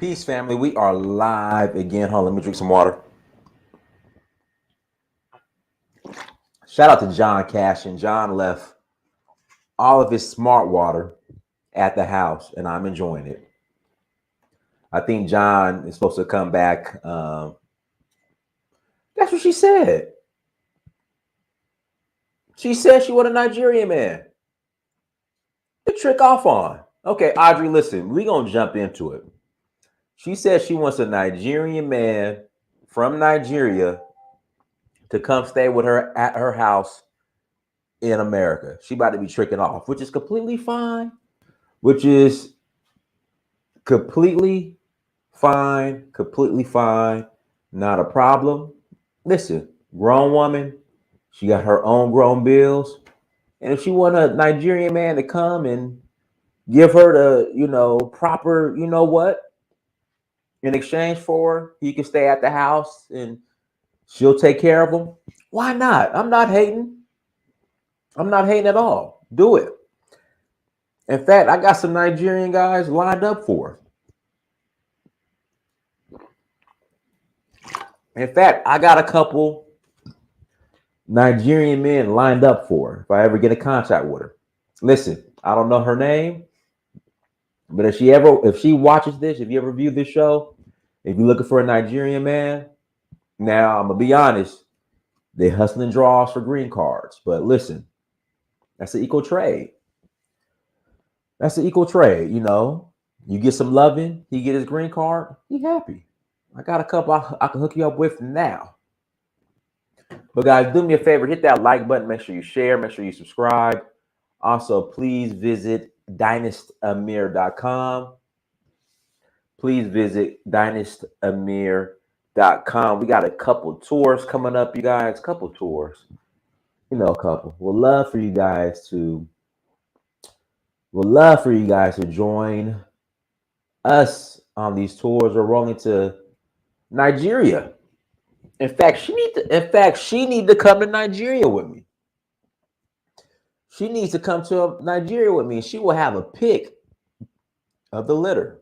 Peace, family. We are live again. Hold on, let me drink some water. Shout out to John Cashin. John left all of his smart water at the house, and I'm enjoying it. I think John is supposed to come back. That's what she said. She said she want a Nigerian man to trick off on. Okay, Audrey, listen, we're going to jump into it. She said she wants a Nigerian man from Nigeria to come stay with her at her house in America. She about to be tricking off, which is completely fine. Completely fine. Not a problem. Listen, grown woman, she got her own grown bills. And if she want a Nigerian man to come and give her the, proper, in exchange for her, he can stay at the house and she'll take care of him. Why not? I'm not hating. I'm not hating at all. Do it. In fact, I got some Nigerian guys lined up for her. In fact, I got a couple Nigerian men lined up for her if I ever get in contact with her. Listen, I don't know her name, but if she watches this, if you ever view this show, if you're looking for a Nigerian man, now I'm gonna be honest, they hustling draws for green cards. But listen, that's an equal trade. That's an equal trade, You get some loving, he get his green card, he happy. I got a couple I can hook you up with now. But guys, do me a favor, hit that like button, make sure you share, make sure you subscribe. Also, please visit dynastamir.com. Please visit dynastamir.com. We got a couple tours coming up, you guys. Couple tours. A couple. We'd love for you guys to join us on these tours. We're rolling to Nigeria. In fact, she need to come to Nigeria with me. She needs to come to Nigeria with me. She will have a pic of the litter.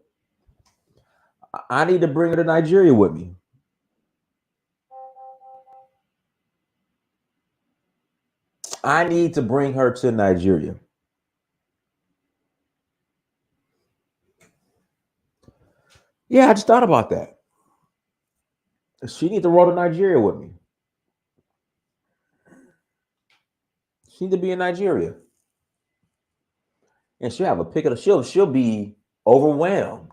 I need to bring her to Nigeria with me. I need to bring her to Nigeria. Yeah, I just thought about that. She needs to roll to Nigeria with me. She needs to be in Nigeria. And she'll have a pic of the she'll be overwhelmed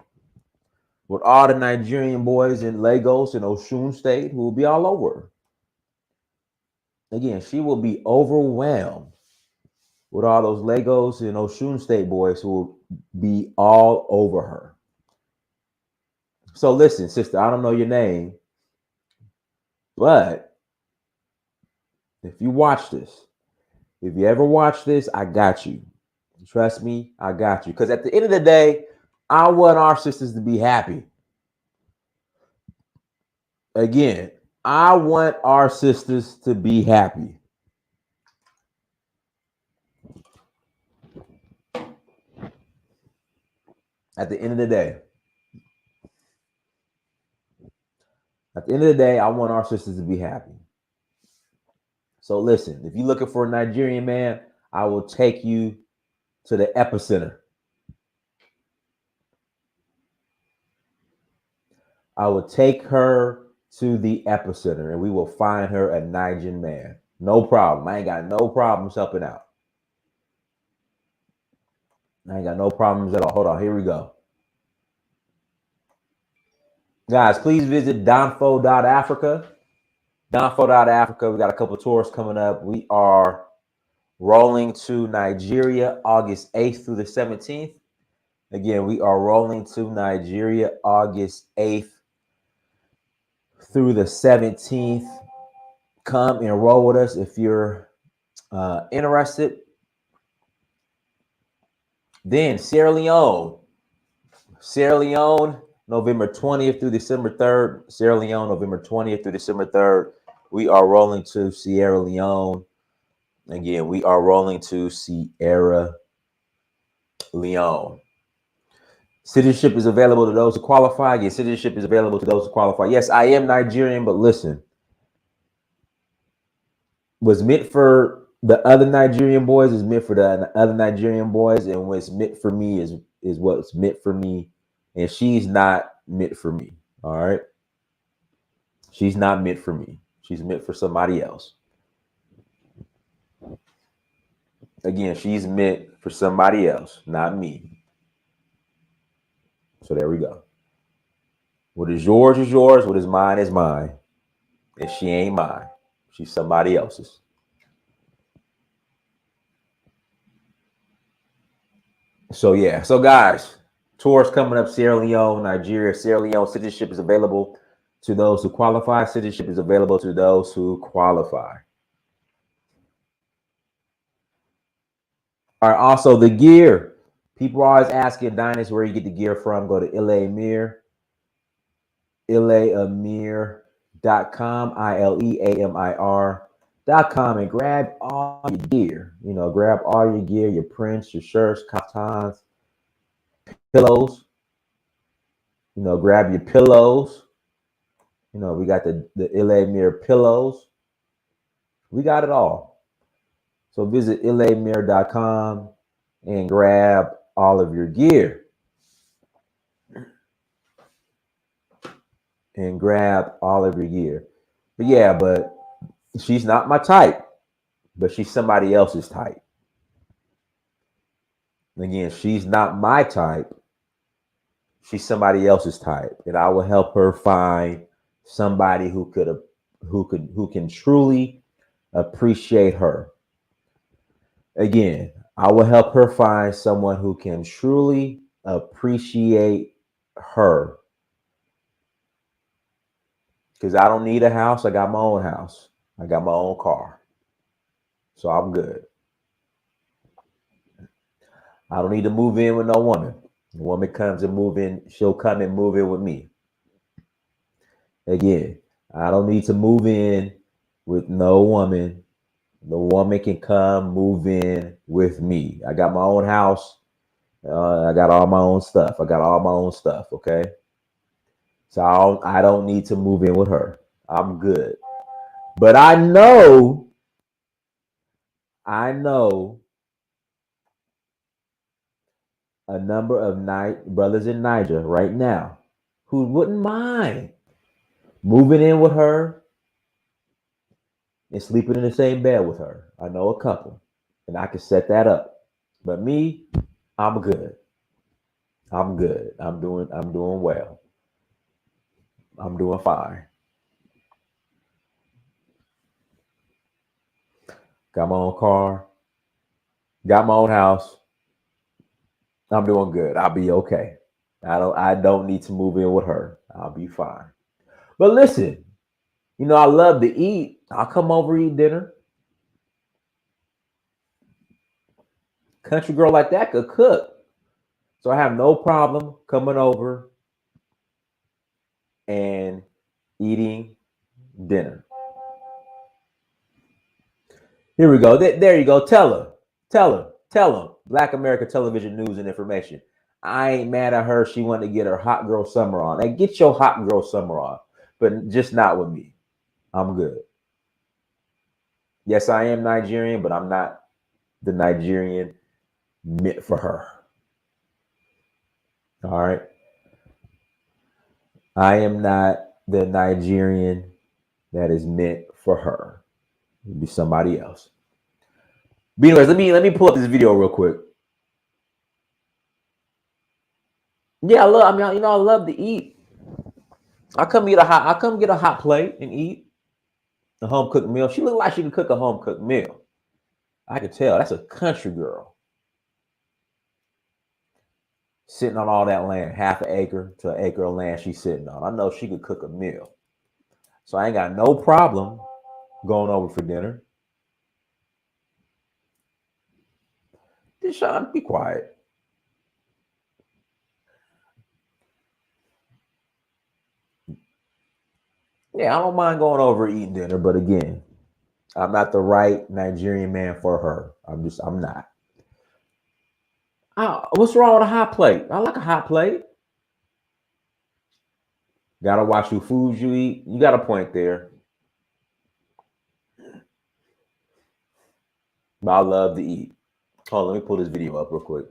with all the Nigerian boys in Lagos and Osun State who will be all over her. Again, she will be overwhelmed with all those Lagos and Osun State boys who will be all over her. So listen, sister, I don't know your name, but if you ever watch this, I got you. Trust me, I got you. Because at the end of the day, I want our sisters to be happy. Again, I want our sisters to be happy. At the end of the day. I want our sisters to be happy. So listen, if you're looking for a Nigerian man, I will take you to the epicenter. I will take her to the epicenter and we will find her a Nigerian man. No problem. I ain't got no problems helping out. I ain't got no problems at all. Hold on. Here we go. Guys, please visit donfo.africa. Donfo.africa. We got a couple tours coming up. We are rolling to Nigeria August 8th through the 17th. Again, we are rolling to Nigeria August 8th through the 17th. Come and roll with us if you're interested. Then Sierra Leone, November 20th through December 3rd. Sierra Leone, November 20th through December 3rd. We are rolling to Sierra Leone. Again, we are rolling to Sierra Leone. Citizenship is available to those who qualify. Again, citizenship is available to those who qualify. Yes, I am Nigerian, but listen, what's meant for the other Nigerian boys is meant for the other Nigerian boys, and what's meant for me is what's meant for me, and she's not meant for me. All right, she's not meant for me. She's meant for somebody else. Again, she's meant for somebody else, not me. So there we go. What is yours is yours. What is mine is mine. And she ain't mine. She's somebody else's. So yeah. So guys, tours coming up. Sierra Leone, Nigeria. Sierra Leone citizenship is available to those who qualify. Citizenship is available to those who qualify. All right. Also, the gear. People are always asking Dynast where you get the gear from. Go to Ileamir. Ileamir.com. ILEAMIR.com and grab all your gear. You know, grab all your gear, your prints, your shirts, kaftans, pillows. You know, grab your pillows. You know, we got the Ileamir pillows. We got it all. So visit Ileamir.com and grab all of your gear. And grab all of your gear. But yeah, but she's not my type, but she's somebody else's type. Again, she's not my type. She's somebody else's type, and I will help her find somebody who can truly appreciate her. Again, I will help her find someone who can truly appreciate her. Because I don't need a house. I got my own house. I got my own car. So I'm good. I don't need to move in with no woman. The woman comes and move in. She'll come and move in with me. Again, I don't need to move in with no woman. The woman can come move in with me. I got my own house. I got all my own stuff. Okay. So I don't need to move in with her. I'm good. But I know a number of brothers in Niger right now who wouldn't mind moving in with her and sleeping in the same bed with her. I know a couple, and I can set that up. But me, I'm good. I'm good. I'm doing well. I'm doing fine. Got my own car. Got my own house. I'm doing good. I'll be okay. I don't need to move in with her. I'll be fine. But listen, you know, I love to eat. I'll come over, eat dinner. Country girl like that could cook. So I have no problem coming over and eating dinner. Here we go. There you go. Tell her. Black America Television News and Information. I ain't mad at her. She wanted to get her hot girl summer on. Hey, get your hot girl summer on, but just not with me. I'm good. Yes, I am Nigerian, but I'm not the Nigerian meant for her. All right. I am not the Nigerian that is meant for her. It'll be somebody else. But anyways, let me pull up this video real quick. Yeah, I love to eat. I come get a hot plate and eat a home cooked meal. She looked like she could cook a home cooked meal. I could tell that's a country girl. Sitting on all that land, half an acre to an acre of land she's sitting on. I know she could cook a meal. So I ain't got no problem going over for dinner. Deshaun, be quiet. Yeah, I don't mind going over eating dinner, but again, I'm not the right Nigerian man for her. I'm not. What's wrong with a hot plate? I like a hot plate. Gotta watch who foods you eat. You got a point there. But I love to eat. Hold on, let me pull this video up real quick.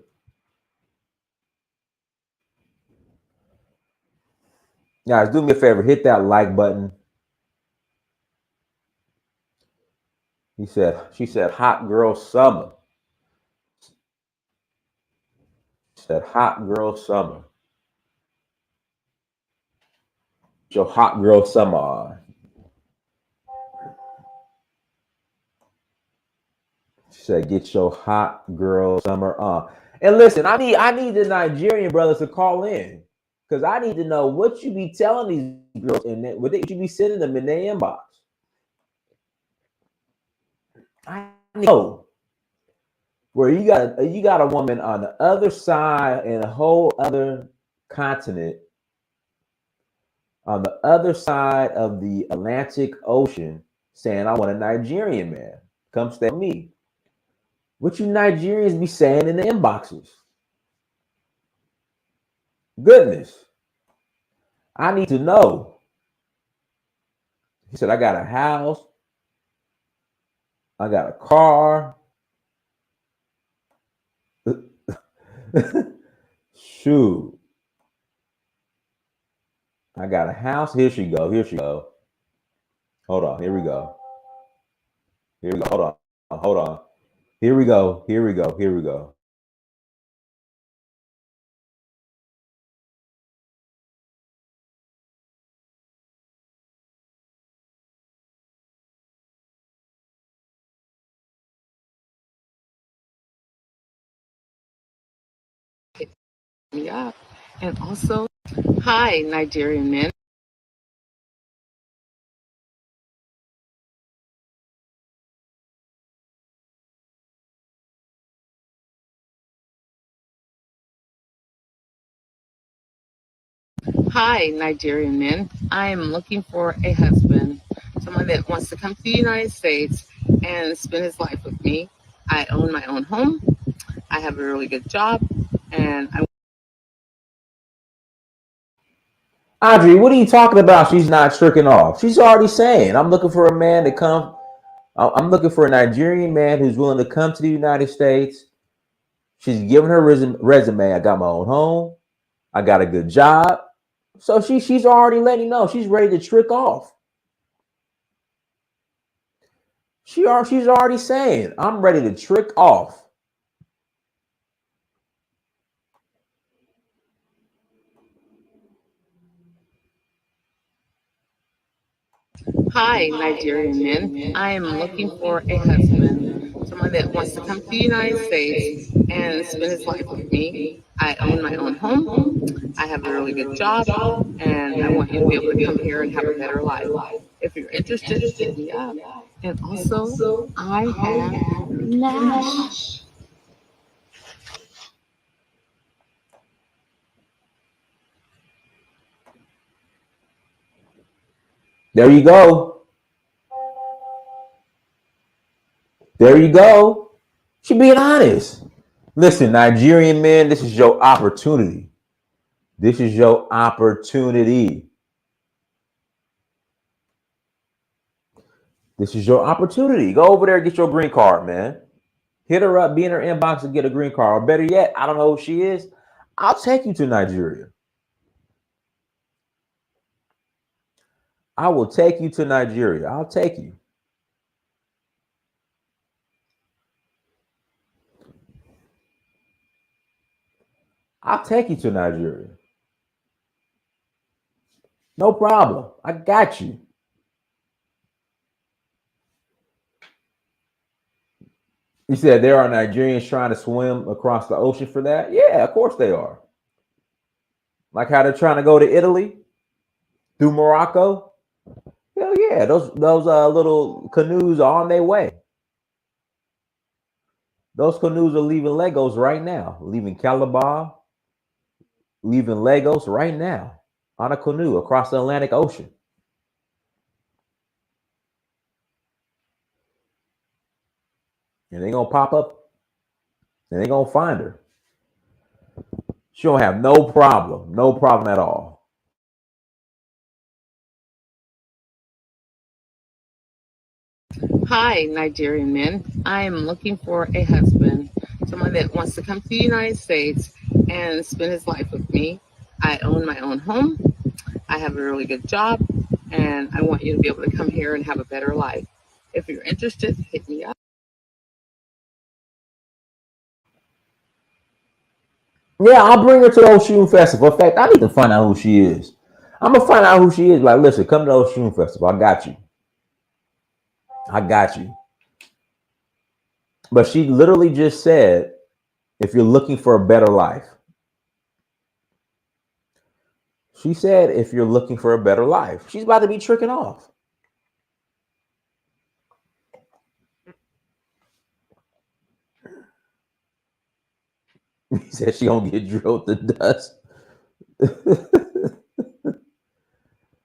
Guys, do me a favor, hit that like button. She said, hot girl summer. She said, hot girl summer. Your hot girl summer on. She said, get your hot girl summer on. And listen, I need the Nigerian brothers to call in. Because I need to know what you be telling these girls and what you be sending them in their inbox. I know where you got a woman on the other side in a whole other continent, on the other side of the Atlantic Ocean, saying, I want a Nigerian man. Come stay with me. What you Nigerians be saying in the inboxes? Goodness. I need to know. He said, I got a house. I got a car. Shoot. I got a house. Here she go. Hold on. Here we go. Hold on. Here we go. Me up. And also, hi, Nigerian men. Hi, Nigerian men. I am looking for a husband, someone that wants to come to the United States and spend his life with me. I own my own home. I have a really good job, and Audrey, what are you talking about? She's not tricking off. She's already saying, I'm looking for a man to come. I'm looking for a Nigerian man who's willing to come to the United States. She's giving her resume. I got my own home. I got a good job. So she's already letting you know. She's ready to trick off. She's already saying, I'm ready to trick off. hi, Nigerian men. I am looking for a husband, someone that wants to come to the United States and spend his life with me. I own my own home. I have a really good job, and I want you to be able to come here and have a better life. If you're interested, hit me up. And also, I have Nash. There you go. There you go. She being honest. Listen, Nigerian men, this is your opportunity. This is your opportunity. This is your opportunity. Go over there and get your green card, man. Hit her up, be in her inbox and get a green card. Or better yet, I don't know who she is. I'll take you to Nigeria. I will take you to Nigeria. I'll take you. I'll take you to Nigeria. No problem. I got you. You said there are Nigerians trying to swim across the ocean for that? Yeah, of course they are. Like how they're trying to go to Italy through Morocco. Hell yeah, those little canoes are on their way. Those canoes are leaving Lagos right now, leaving Calabar, leaving Lagos right now on a canoe across the Atlantic Ocean. And they're gonna pop up and they're gonna find her. She don't have no problem at all. Hi, Nigerian men. I am looking for a husband, someone that wants to come to the United States and spend his life with me. I own my own home. I have a really good job, and I want you to be able to come here and have a better life. If you're interested, hit me up. Yeah, I'll bring her to the Oshun Festival. In fact, I need to find out who she is. I'm gonna find out who she is. Like, listen, come to the Oshun Festival. I got you. I got you. But she literally just said, if you're looking for a better life. She said, if you're looking for a better life. She's about to be tricking off. He said she don't get drilled to dust.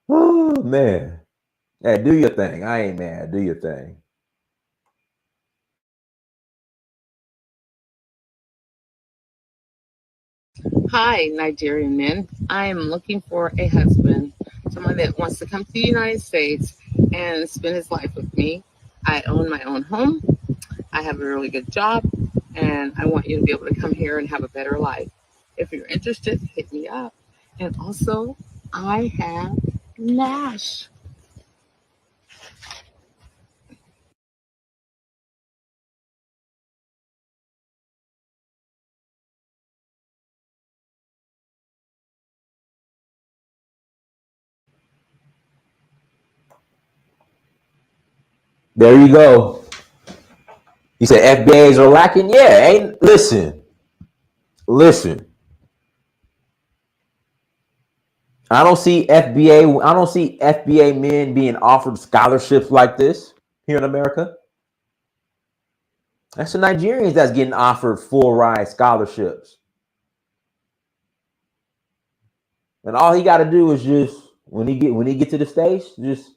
Oh, man. Hey, do your thing. I ain't mad. Do your thing. Hi, Nigerian men. I am looking for a husband, someone that wants to come to the United States and spend his life with me. I own my own home. I have a really good job, and I want you to be able to come here and have a better life. If you're interested, hit me up. And also, I have Nash. There you go. He said FBAs are lacking. Yeah, ain't listen. I don't see FBA men being offered scholarships like this here in America. That's the Nigerians that's getting offered full ride scholarships. And all he got to do is just when he get to the stage, just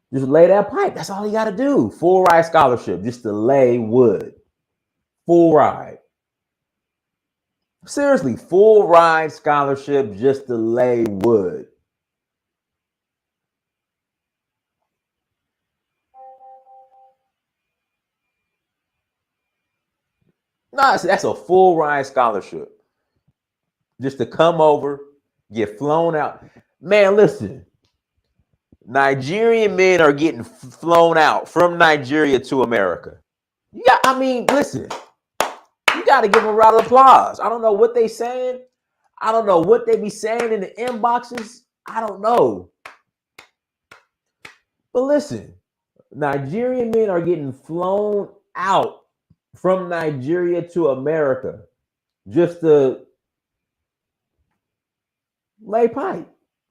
lay that pipe. That's all he got to do. Full ride scholarship, just to lay wood. Full ride. Seriously, full ride scholarship just to lay wood. No, that's a full ride scholarship. Just to come over, get flown out. Man, listen. Nigerian men are getting flown out from Nigeria to America. Yeah, I mean, listen. You got to give them a round of applause. I don't know what they saying. I don't know what they be saying in the inboxes. I don't know. But listen, Nigerian men are getting flown out from Nigeria to America just to lay pipe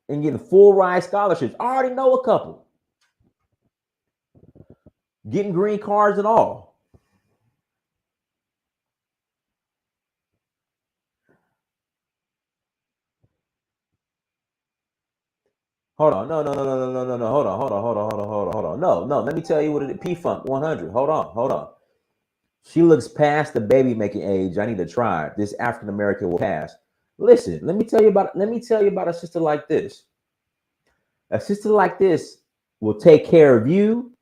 and getting full ride scholarships. I already know a couple. Getting green cards and all. Hold on. No. Hold on. No. Let me tell you what it is. P-Funk 100. Hold on. She looks past the baby making age. I need to try. This African American will pass. Listen, let me tell you about a sister like this. A sister like this will take care of you.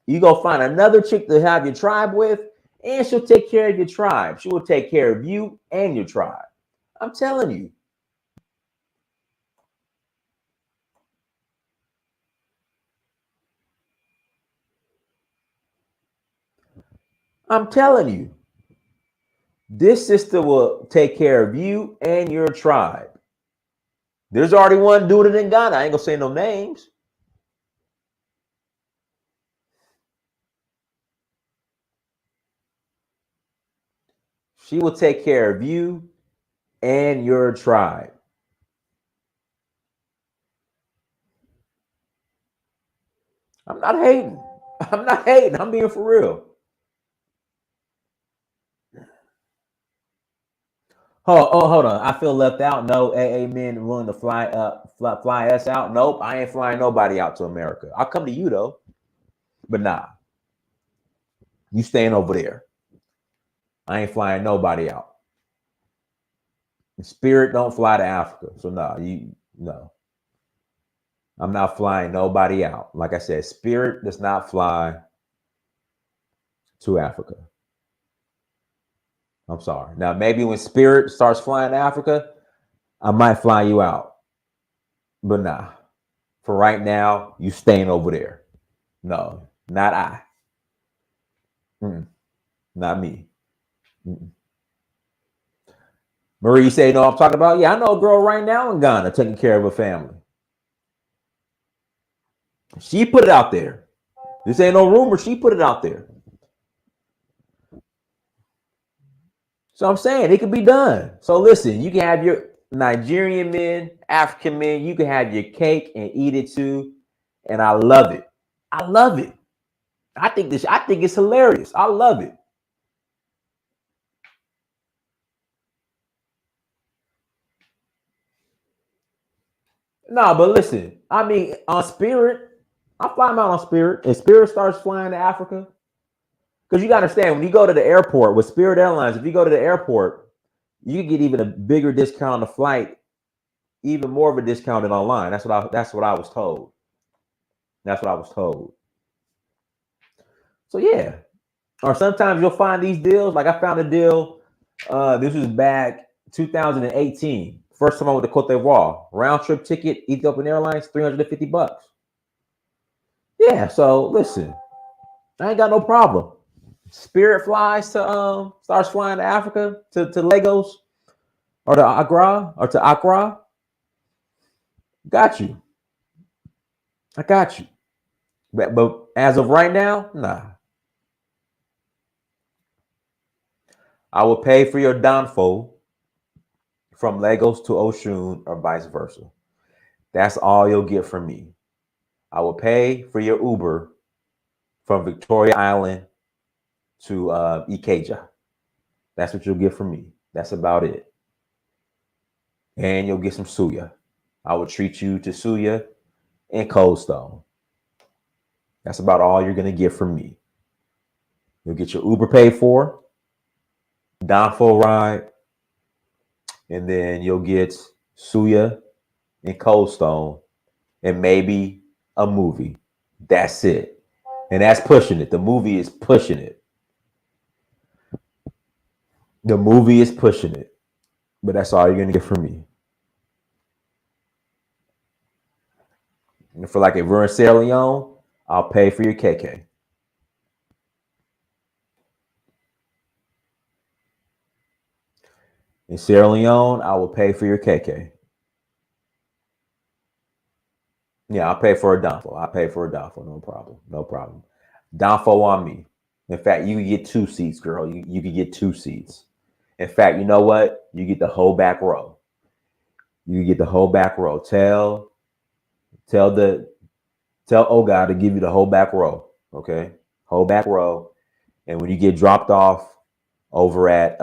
You go find another chick to have your tribe with, and she'll take care of your tribe. She will take care of you and your tribe. I'm telling you. I'm telling you. This sister will take care of you and your tribe. There's already one doing it in Ghana. I ain't gonna say no names. She will take care of you and your tribe. I'm not hating. I'm not hating. I'm being for real. Hold on. I feel left out. No, AA men willing to fly us out. Nope, I ain't flying nobody out to America. I'll come to you though, but nah, you staying over there. I ain't flying nobody out. Spirit don't fly to Africa. So no. I'm not flying nobody out. Like I said, Spirit does not fly to Africa. I'm sorry. Now, maybe when Spirit starts flying to Africa, I might fly you out. But nah. For right now, you staying over there. No, not I. Not me. Marie, you say, no, I'm talking about? Yeah, I know a girl right now in Ghana taking care of her family. She put it out there. This ain't no rumor. She put it out there. So I'm saying it can be done. So listen, you can have your Nigerian men, African men, you can have your cake and eat it too. And I love it. I love it. I think it's hilarious. I love it. No, but listen, I mean, on Spirit, I fly them out on Spirit, and Spirit starts flying to Africa. Because you got to understand, when you go to the airport with Spirit Airlines, if you go to the airport, you get even a bigger discount on the flight, even more of a discount than online. That's what I was told. That's what I was told. So yeah. Or sometimes you'll find these deals. Like I found a deal. This was back 2018. First time I went to Cote d'Ivoire. Round trip ticket, Ethiopian Airlines, $350. Yeah. So listen, I ain't got no problem. Spirit flies to starts flying to Africa to Lagos or to Accra. Got you. I got you. But as of right now, nah. I will pay for your downfall from Lagos to Oshun or vice versa. That's all you'll get from me. I will pay for your Uber from Victoria Island to Ikeja. That's what you'll get from me. That's about it. And you'll get some suya. I will treat you to suya and Cold Stone. That's about all you're going to get from me. You'll get your Uber paid for, downfall ride, and then you'll get suya and Cold Stone and maybe a movie. That's it. And that's pushing it. The movie is pushing it. The movie is pushing it. But that's all you're going to get from me. And for like if we're in Sierra Leone, I'll pay for your KK. In Sierra Leone, I will pay for your KK. Yeah, I'll pay for a downfall. I'll pay for a downfall. No problem. No problem. Downfall on me. In fact, you can get 2 seats, girl. You can get 2 seats. In fact, you know what? You get the whole back row. You get the whole back row. Tell God to give you the whole back row. Okay? Whole back row. And when you get dropped off over at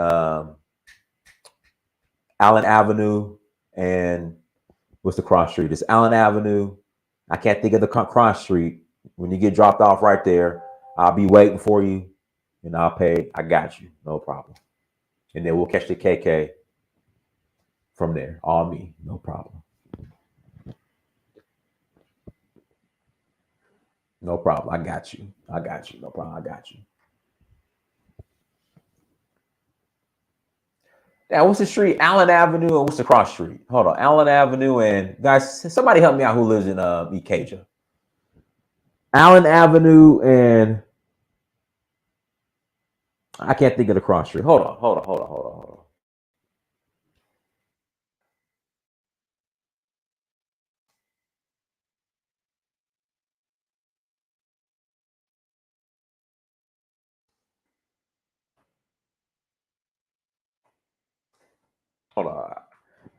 Allen Avenue and what's the cross street? It's Allen Avenue. I can't think of the cross street. When you get dropped off right there, I'll be waiting for you and I'll pay. I got you. No problem. And then we'll catch the KK from there. All me. No problem. No problem. I got you. I got you. No problem. I got you. Now, what's the street? Allen Avenue and what's the cross street? Hold on. Allen Avenue and guys, somebody help me out who lives in Ikeja. Allen Avenue and I can't think of the cross street. Hold on. Hold on.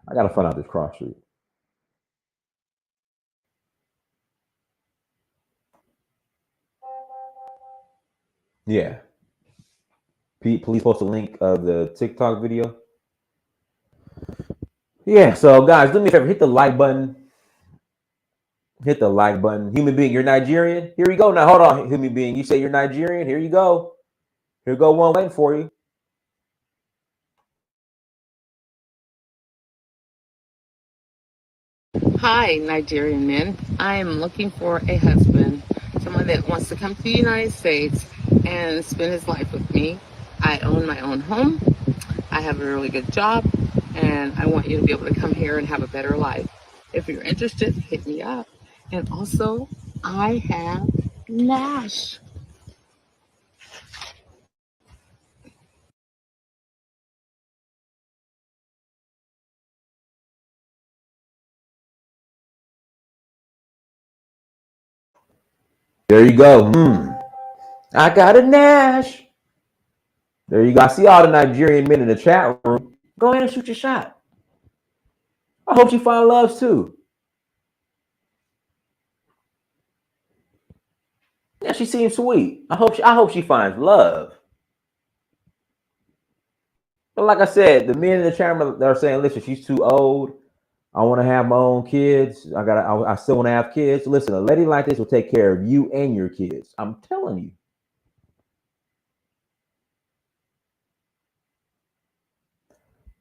I gotta find out this cross street. Yeah. Pete, please post a link of the TikTok video. Yeah, so guys, do me a favor, hit the like button. Hit the like button. Human being, you're Nigerian? Here we go. Now, hold on, human being. You say you're Nigerian? Here you go. Here go one waiting for you. Hi, Nigerian men. I am looking for a husband, someone that wants to come to the United States and spend his life with me. I own my own home. I have a really good job, and I want you to be able to come here and have a better life. If you're interested, hit me up. And also, I have Nash. There you go. I got a Nash. There you go. I see all the Nigerian men in the chat room. Go ahead and shoot your shot. I hope she find love too. Yeah, she seems sweet. I hope she finds love. But like I said, the men in the chat room that are saying, listen, she's too old. I want to have my own kids. I still want to have kids. Listen, a lady like this will take care of you and your kids. I'm telling you.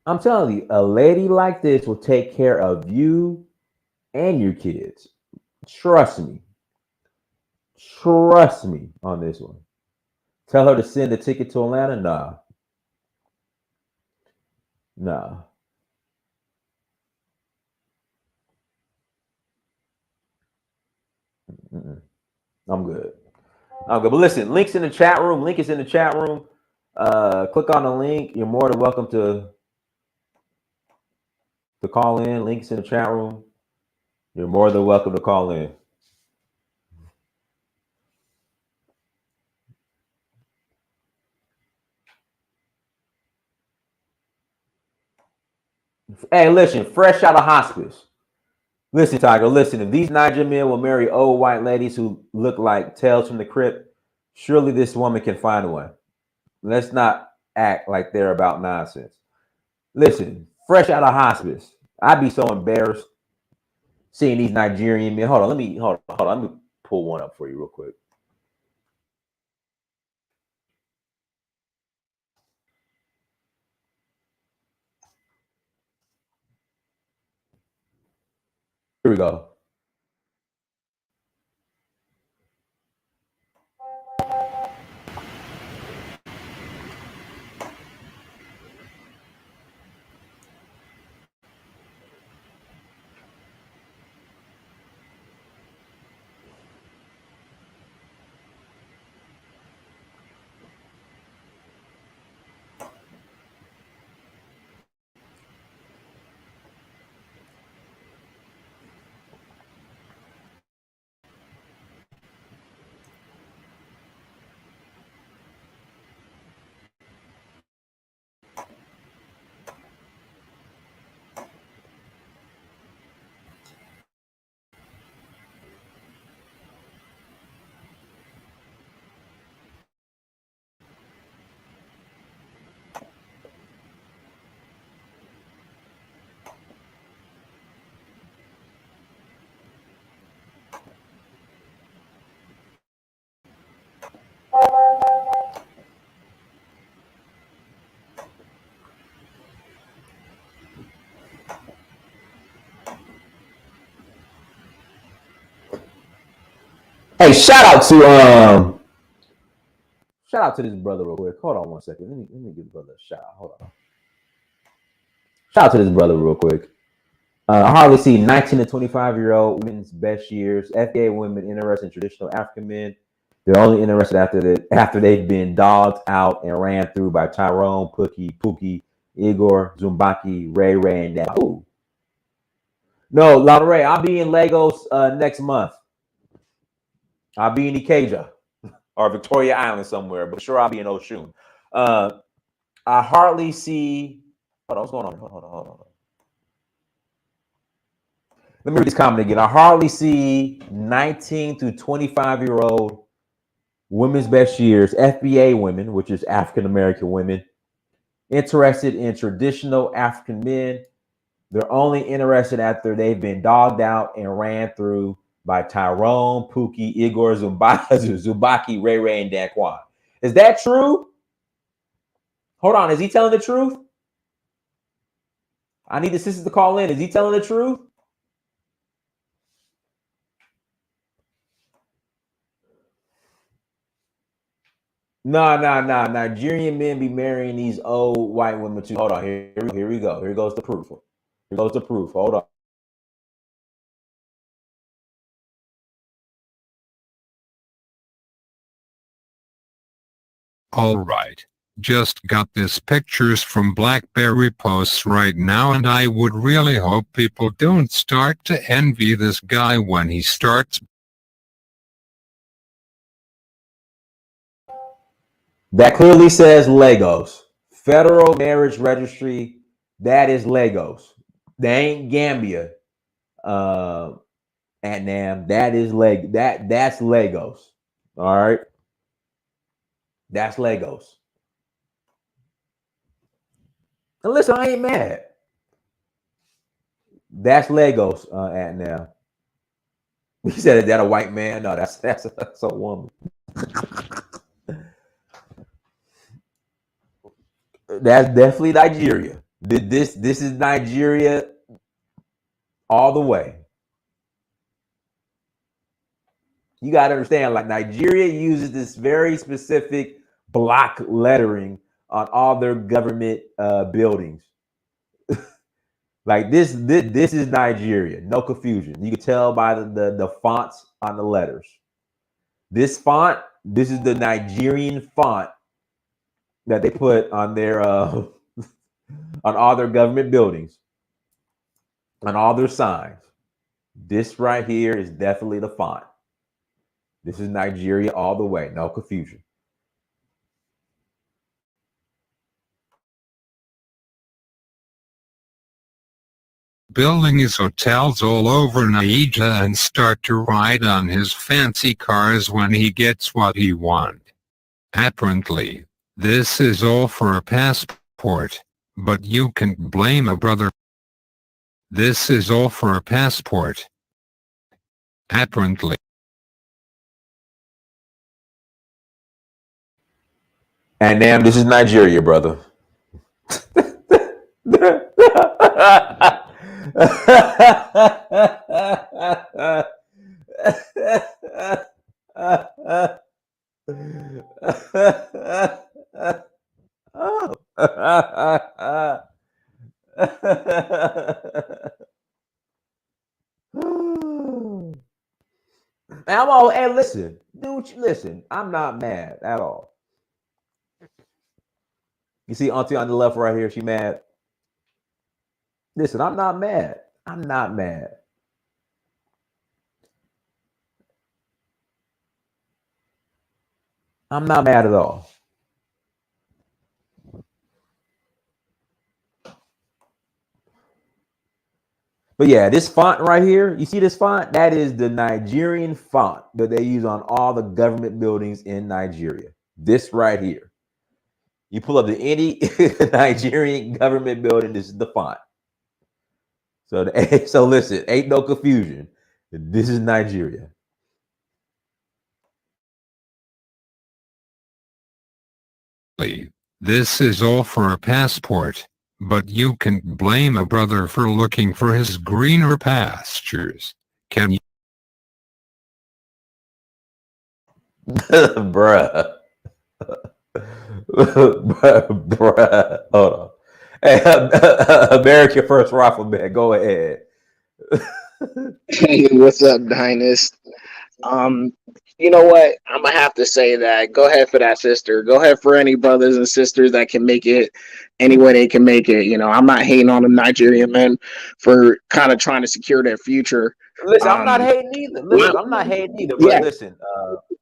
I'm telling you, a lady like this will take care of you and your kids. Trust me. Trust me on this one. Tell her to send a ticket to Atlanta. Nah. Nah. Mm-mm. I'm good. I'm good. But listen, links in the chat room. Link is in the chat room. Click on the link. You're more than welcome to call in. Links in the chat room. You're more than welcome to call in. Hey, listen, fresh out of hospice. Listen, Tiger, listen. If these Nigerian men will marry old white ladies who look like Tales from the Crypt, surely this woman can find one. Let's not act like they're about nonsense. Listen, fresh out of hospice. I'd be so embarrassed seeing these Nigerian men. Hold on, let me pull one up for you real quick. Here we go. Hey, shout out to this brother real quick. Hold on one second. Let me give the brother a shout out. Hold on. Shout out to this brother real quick. I hardly see 19 to 25-year-old women's best years. FBA women interested in traditional African men. They're only interested after they've been dogged out and ran through by Tyrone, Pookie, Igor, Zumbaki, Ray, and that. Ooh. No, Lana Ray, I'll be in Lagos next month. I'll be in Ikeja or Victoria Island somewhere, but sure I'll be in Oshun. I hardly see. Hold on, what's going on? Hold on. Let me read this comment again. I hardly see 19 to 25-year-old women's best years, FBA women, which is African American women, interested in traditional African men. They're only interested after they've been dogged out and ran through by Tyrone, Pookie, Igor, Zubaki, Ray, and Daquan. Is that true? Hold on. Is he telling the truth? I need the sisters to call in. Is he telling the truth? No, Nigerian men be marrying these old white women too. Hold on, here we go. Here goes the proof. Here goes the proof. Hold on. All right. Just got this pictures from BlackBerry posts right now, and I would really hope people don't start to envy this guy when he starts. That clearly says Legos. Federal Marriage Registry. That is Legos. They ain't Gambia. At Nam. That is that's Legos. All right. That's Legos. And listen, I ain't mad. That's Legos at now. He said, "Is that a white man?" No, that's a woman. That's definitely Nigeria. This is Nigeria all the way. You got to understand, like Nigeria uses this very specific block lettering on all their government buildings. Like this is Nigeria. No confusion. You can tell by the fonts on the letters. This font, this is the Nigerian font that they put on their on all their government buildings, on all their signs. This right here is definitely the font. This is Nigeria all the way. No confusion. Building his hotels all over Nigeria and start to ride on his fancy cars when he gets what he wants. Apparently, this is all for a passport, but you can blame a brother. This is all for a passport. Apparently. And damn, this is Nigeria, brother. I'm all, hey, listen, dude, listen, I'm not mad at all. You see Auntie on the left right here, she mad. Listen, I'm not mad. I'm not mad. I'm not mad at all. But yeah, this font right here, you see this font? That is the Nigerian font that they use on all the government buildings in Nigeria. This right here. You pull up to any Nigerian government building, this is the font. So listen, ain't no confusion. This is Nigeria. This is all for a passport, but you can blame a brother for looking for his greener pastures. Can you? Bruh. Bruh. Hold on. Hey, American First Rifleman, go ahead. Hey, what's up, Dynast? You know what? I'm gonna have to say that. Go ahead for that sister. Go ahead for any brothers and sisters that can make it any way they can make it. You know, I'm not hating on the Nigerian men for kind of trying to secure their future. Listen, I'm not hating either. Listen, I'm not hating either. But Yeah. listen,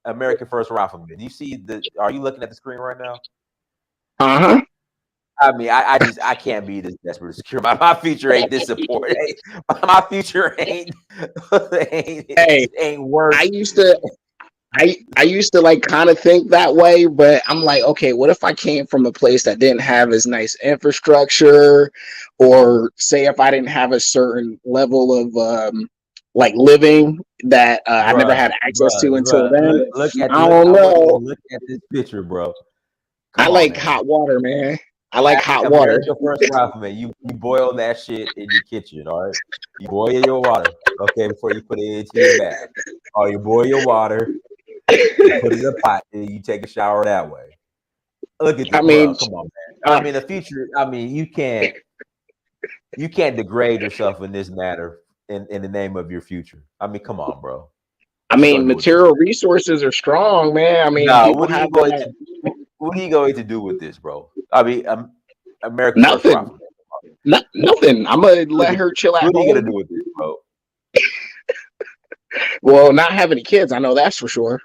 American First Rifleman, you see the? Are you looking at the screen right now? Uh-huh. I mean, I can't be this desperate to secure. My future ain't this support. My future ain't worse. I used to like kind of think that way, but I'm like, okay, what if I came from a place that didn't have as nice infrastructure, or say if I didn't have a certain level of like living that I never had access to until then. Look at this picture, bro. I like hot water, man. I like hot water. Your first rifleman, you boil that shit in your kitchen, all right? You boil your water, okay, before you put it into your bag. Oh, you boil your water. put it in a pot, and you take a shower that way. Look at I this, mean, bro. Come on, man. I mean, the future. I mean, you can't degrade yourself in this matter in the name of your future. I mean, come on, bro. I Just don't mean, do it this material way. resources are strong, man. I mean, No, people have that. what are you going to do with this, bro? I mean, America first Nothing. profit. Nothing. I'm gonna let her chill at What are you gonna home. do with this, bro? Well, not have any kids, I know that's for sure.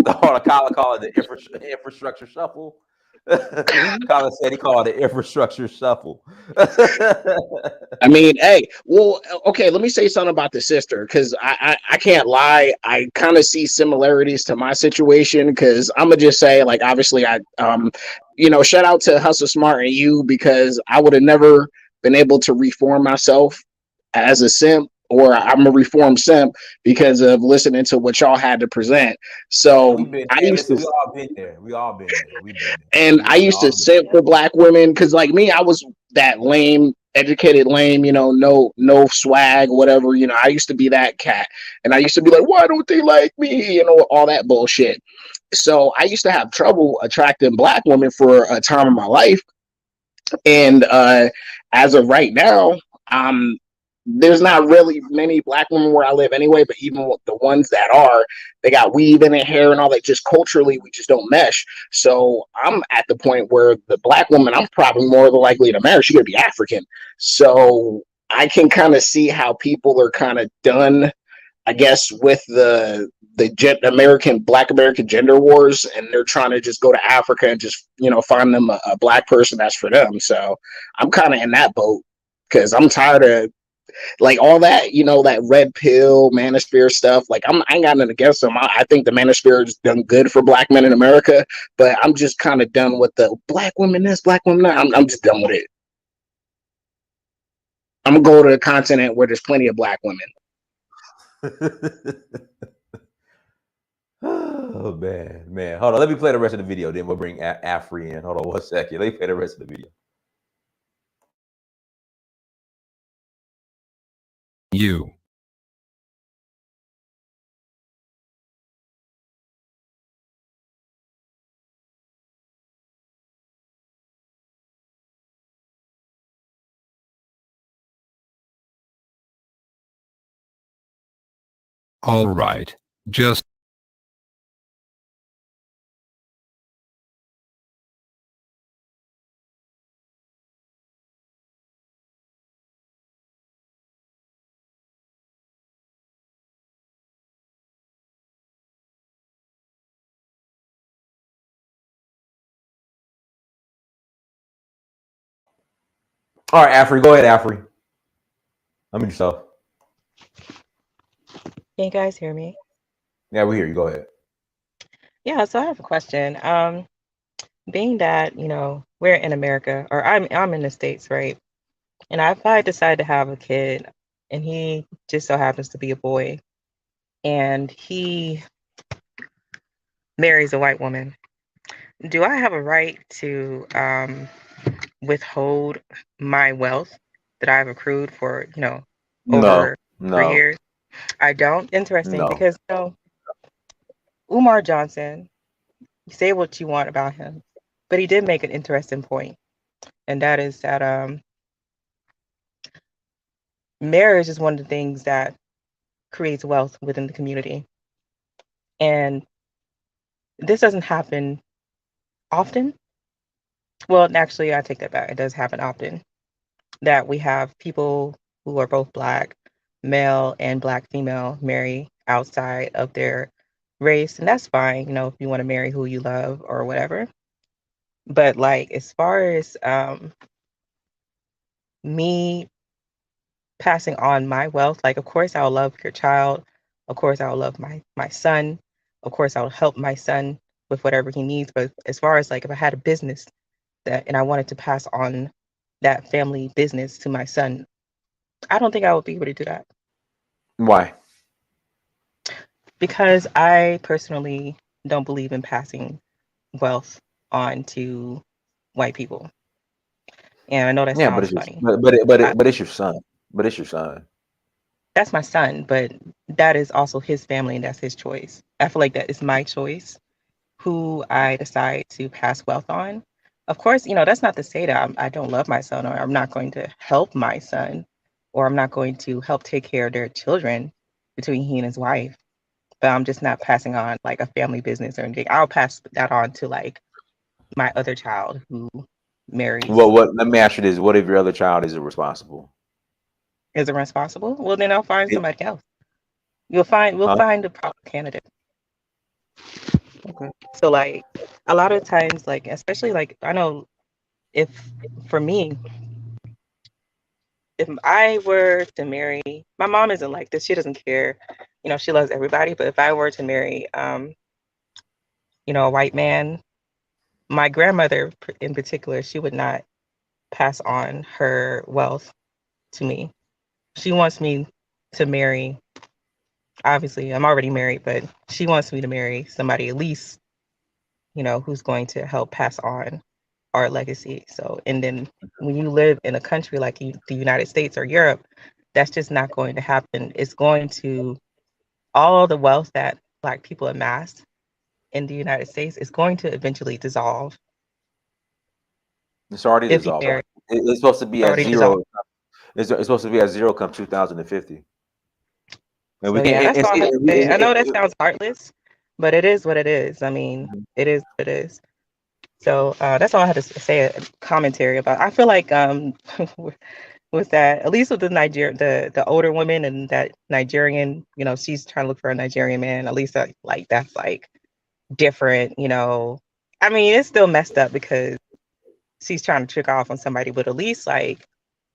Call it the infrastructure shuffle. Colin said he called it infrastructure shuffle. I mean, hey, well, okay, let me say something about the sister, because I can't lie. I kind of see similarities to my situation, because I'm gonna just say, like, obviously, shout out to Hustle Smart and you, because I would have never been able to reform myself as a simp, or I'm a reformed simp because of listening to what y'all had to present. So We've been I there. used Listen, to, we all been there. We all been there. We've been there. and I We used to all been simp for black women, because like me, I was that lame, educated lame, no swag, whatever. I used to be that cat, and I used to be like, why don't they like me? All that bullshit. So I used to have trouble attracting black women for a time of my life, and as of right now, there's not really many black women where I live anyway, but even with the ones that are, they got weave in their hair and all that. Just culturally, we just don't mesh. So I'm at the point where the black woman I'm probably more than likely to marry, she's gonna be African. So I can kind of see how people are kind of done, I guess, with the Black American gender wars, and they're trying to just go to Africa and just find them a black person that's for them. So I'm kind of in that boat, because I'm tired of like all that, that red pill manosphere stuff. Like I ain't got nothing against them. I think the manosphere has done good for black men in America, but I'm just kind of done with the black women this, black women that. I'm just done with it. I'm gonna go to a continent where there's plenty of black women. Oh man. Hold on. Let me play the rest of the video. Then we'll bring Afri in. Hold on 1 second. Let me play the rest of the video. You. All right. Just All right, Afri. Go ahead, Afri. Unmute yourself. Can you guys hear me? Yeah, we hear you. Go ahead. Yeah, so I have a question. Being that, we're in America, or I'm in the States, right? And if I decide to have a kid and he just so happens to be a boy and he marries a white woman, do I have a right to withhold my wealth that I've accrued for, over 3 years? I don't. Interesting, because Umar Johnson, you say what you want about him, but he did make an interesting point, and that is that marriage is one of the things that creates wealth within the community, and this doesn't happen often. Well, actually, I take that back. It does happen often that we have people who are both Black male and Black female marry outside of their race, and that's fine. If you want to marry who you love or whatever. But like, as far as me passing on my wealth, like, of course I'll love your child, of course I'll love my son, of course I'll help my son with whatever he needs. But as far as like, if I had a business and I wanted to pass on that family business to my son, I don't think I would be able to do that. Why? Because I personally don't believe in passing wealth on to white people. And I know that sounds funny. But it's your son. But it's your son. that's my son, but that is also his family and that's his choice. I feel like that is my choice who I decide to pass wealth on. Of course, that's not to say that I don't love my son, or I'm not going to help my son, or I'm not going to help take care of their children between he and his wife. But I'm just not passing on like a family business or anything. I'll pass that on to like my other child who marries. What? Let me ask you this: what if your other child is irresponsible? Is irresponsible? Well, then I'll find It- somebody else. We'll find huh? the proper candidate. Okay. So like a lot of times, like especially like I know if for me, if I were to marry, my mom isn't like this. She doesn't care. She loves everybody. But if I were to marry, a white man, my grandmother in particular, she would not pass on her wealth to me. She wants me to marry. Obviously, I'm already married, but she wants me to marry somebody at least, who's going to help pass on our legacy. So, and then when you live in a country like the United States or Europe, that's just not going to happen. It's going to, all the wealth that Black people amassed in the United States is going to eventually dissolve. It's already If you dissolved. marry, It's supposed to be it's at already zero. dissolved. It's supposed to be at zero come 2050. And So we yeah, can't. that's all I have to say. I know that sounds heartless, but it is what it is. I mean, it is what it is. So that's all I had to say. A commentary about. I feel like with that, at least with the older woman and that Nigerian, she's trying to look for a Nigerian man. At least that's like different. I mean, it's still messed up because she's trying to trick off on somebody, but at least like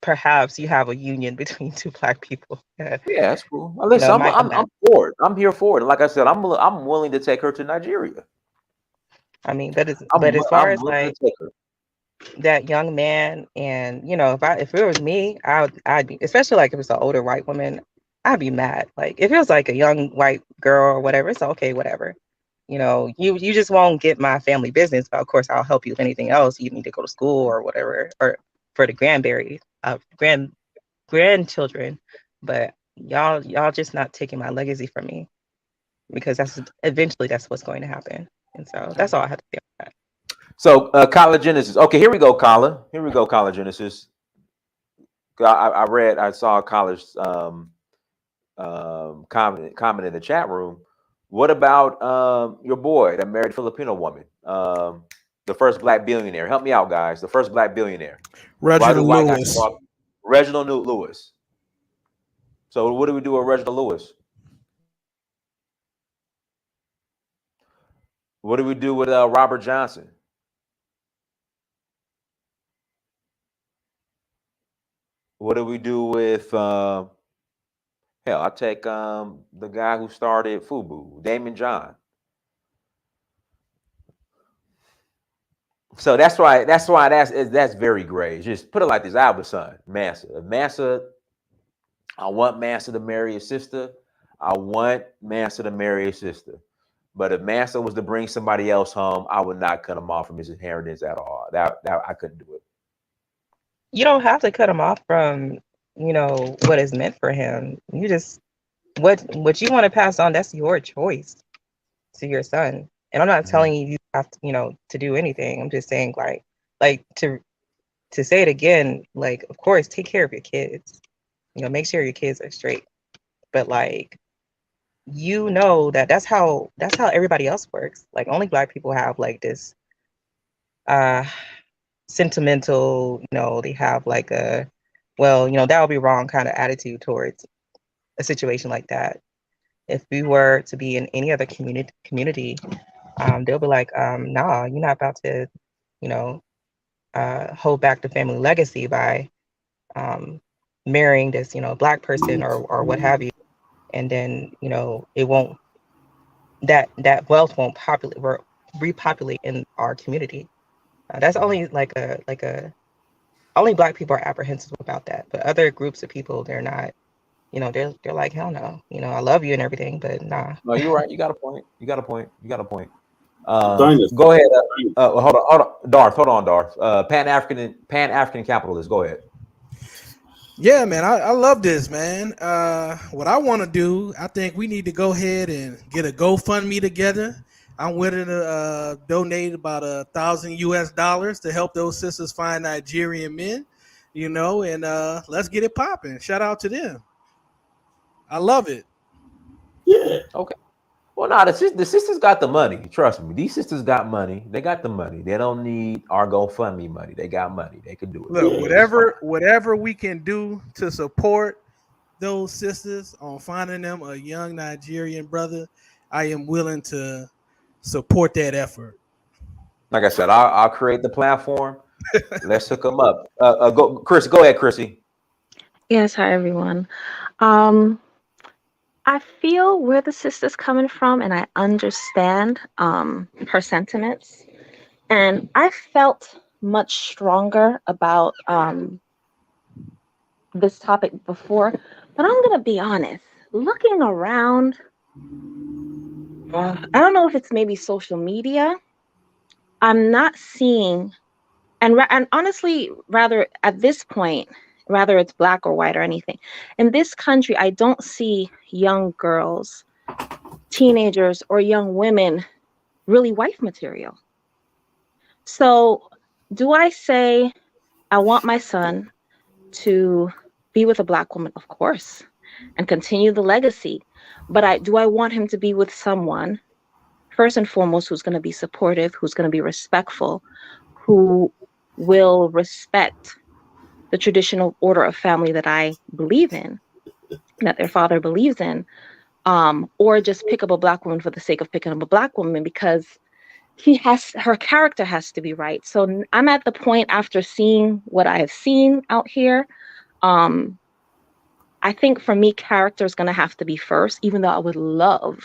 perhaps you have a union between two Black people. Yeah, that's cool. Well, listen, I'm for it. I'm here for it. Like I said, I'm willing to take her to Nigeria. I mean, but as far as like that young man, and if it was me, I'd be, especially like if it was an older white woman, I'd be mad. Like if it was like a young white girl or whatever, it's okay, whatever. You just won't get my family business, but of course I'll help you with anything else. You need to go to school or whatever, or for the grandchildren. But y'all just not taking my legacy from me, because that's what's going to happen. And so that's all I have to say about that. So, College Genesis. Okay, here we go, Colin. Here we go, College Genesis. I saw a college comment in the chat room. What about your boy that married a Filipino woman? The first Black billionaire. Help me out, guys. The first Black billionaire. Reginald Lewis. Reginald Lewis. So, what do we do with Reginald Lewis? What do we do with Robert Johnson? What do we do with hell? I take the guy who started FUBU, Damon John. So that's why that's very gray. Just put it like this: I have a son, Massa. I want Massa to marry his sister. I want Massa to marry his sister. But if Massa was to bring somebody else home, I would not cut him off from his inheritance at all. That I couldn't do it. You don't have to cut him off from, what is meant for him. You just what you want to pass on, that's your choice to your son. And I'm not telling you have to, to do anything. I'm just saying like to say it again, like of course take care of your kids. Make sure your kids are straight. But like that's how everybody else works. Like only Black people have like this sentimental, they have like a, well, that would be wrong kind of attitude towards a situation like that. If we were to be in any other community, they'll be like, nah, you're not about to, hold back the family legacy by marrying this, Black person or what have you. And then, it won't, that wealth won't repopulate in our community. That's only only Black people are apprehensive about that, but other groups of people, they're not. They're like, hell no. I love you and everything, but nah. No, you're right. You got a point. Go ahead. Hold on, Darth. Hold on, Darth. Pan African capitalist. Go ahead. Yeah, man, I love this, man. What I want to do, I think we need to go ahead and get a GoFundMe together. I'm willing to donate about $1,000 to help those sisters find Nigerian men, and let's get it popping. Shout out to them. I love it. Yeah. Okay. Well, no, the sisters got the money. Trust me, these sisters got money. They got the money. They don't need our GoFundMe money. They got money. They can do it. Look, Yeah. It's fine. whatever we can do to support those sisters on finding them a young Nigerian brother, I am willing to support that effort. Like I said, I'll create the platform. Let's hook them up. Go, Chris. Go ahead, Chrissy. Yes, hi everyone. Um, I feel where the sister's coming from, and I understand her sentiments. And I felt much stronger about this topic before, but I'm gonna be honest. Looking around, I don't know if it's maybe social media. I'm not seeing, and honestly, rather at this point, rather it's black or white or anything, in this country, I don't see young girls, teenagers, or young women really wife material. So, do I say I want my son to be with a black woman? Of course, and continue the legacy. But I want him to be with someone, first and foremost, who's going to be supportive, who's going to be respectful, who will respect the traditional order of family that I believe in, that their father believes in, or just pick up a black woman for the sake of picking up a black woman because her character has to be right. So I'm at the point after seeing what I have seen out here. I think for me, character is going to have to be first, even though I would love,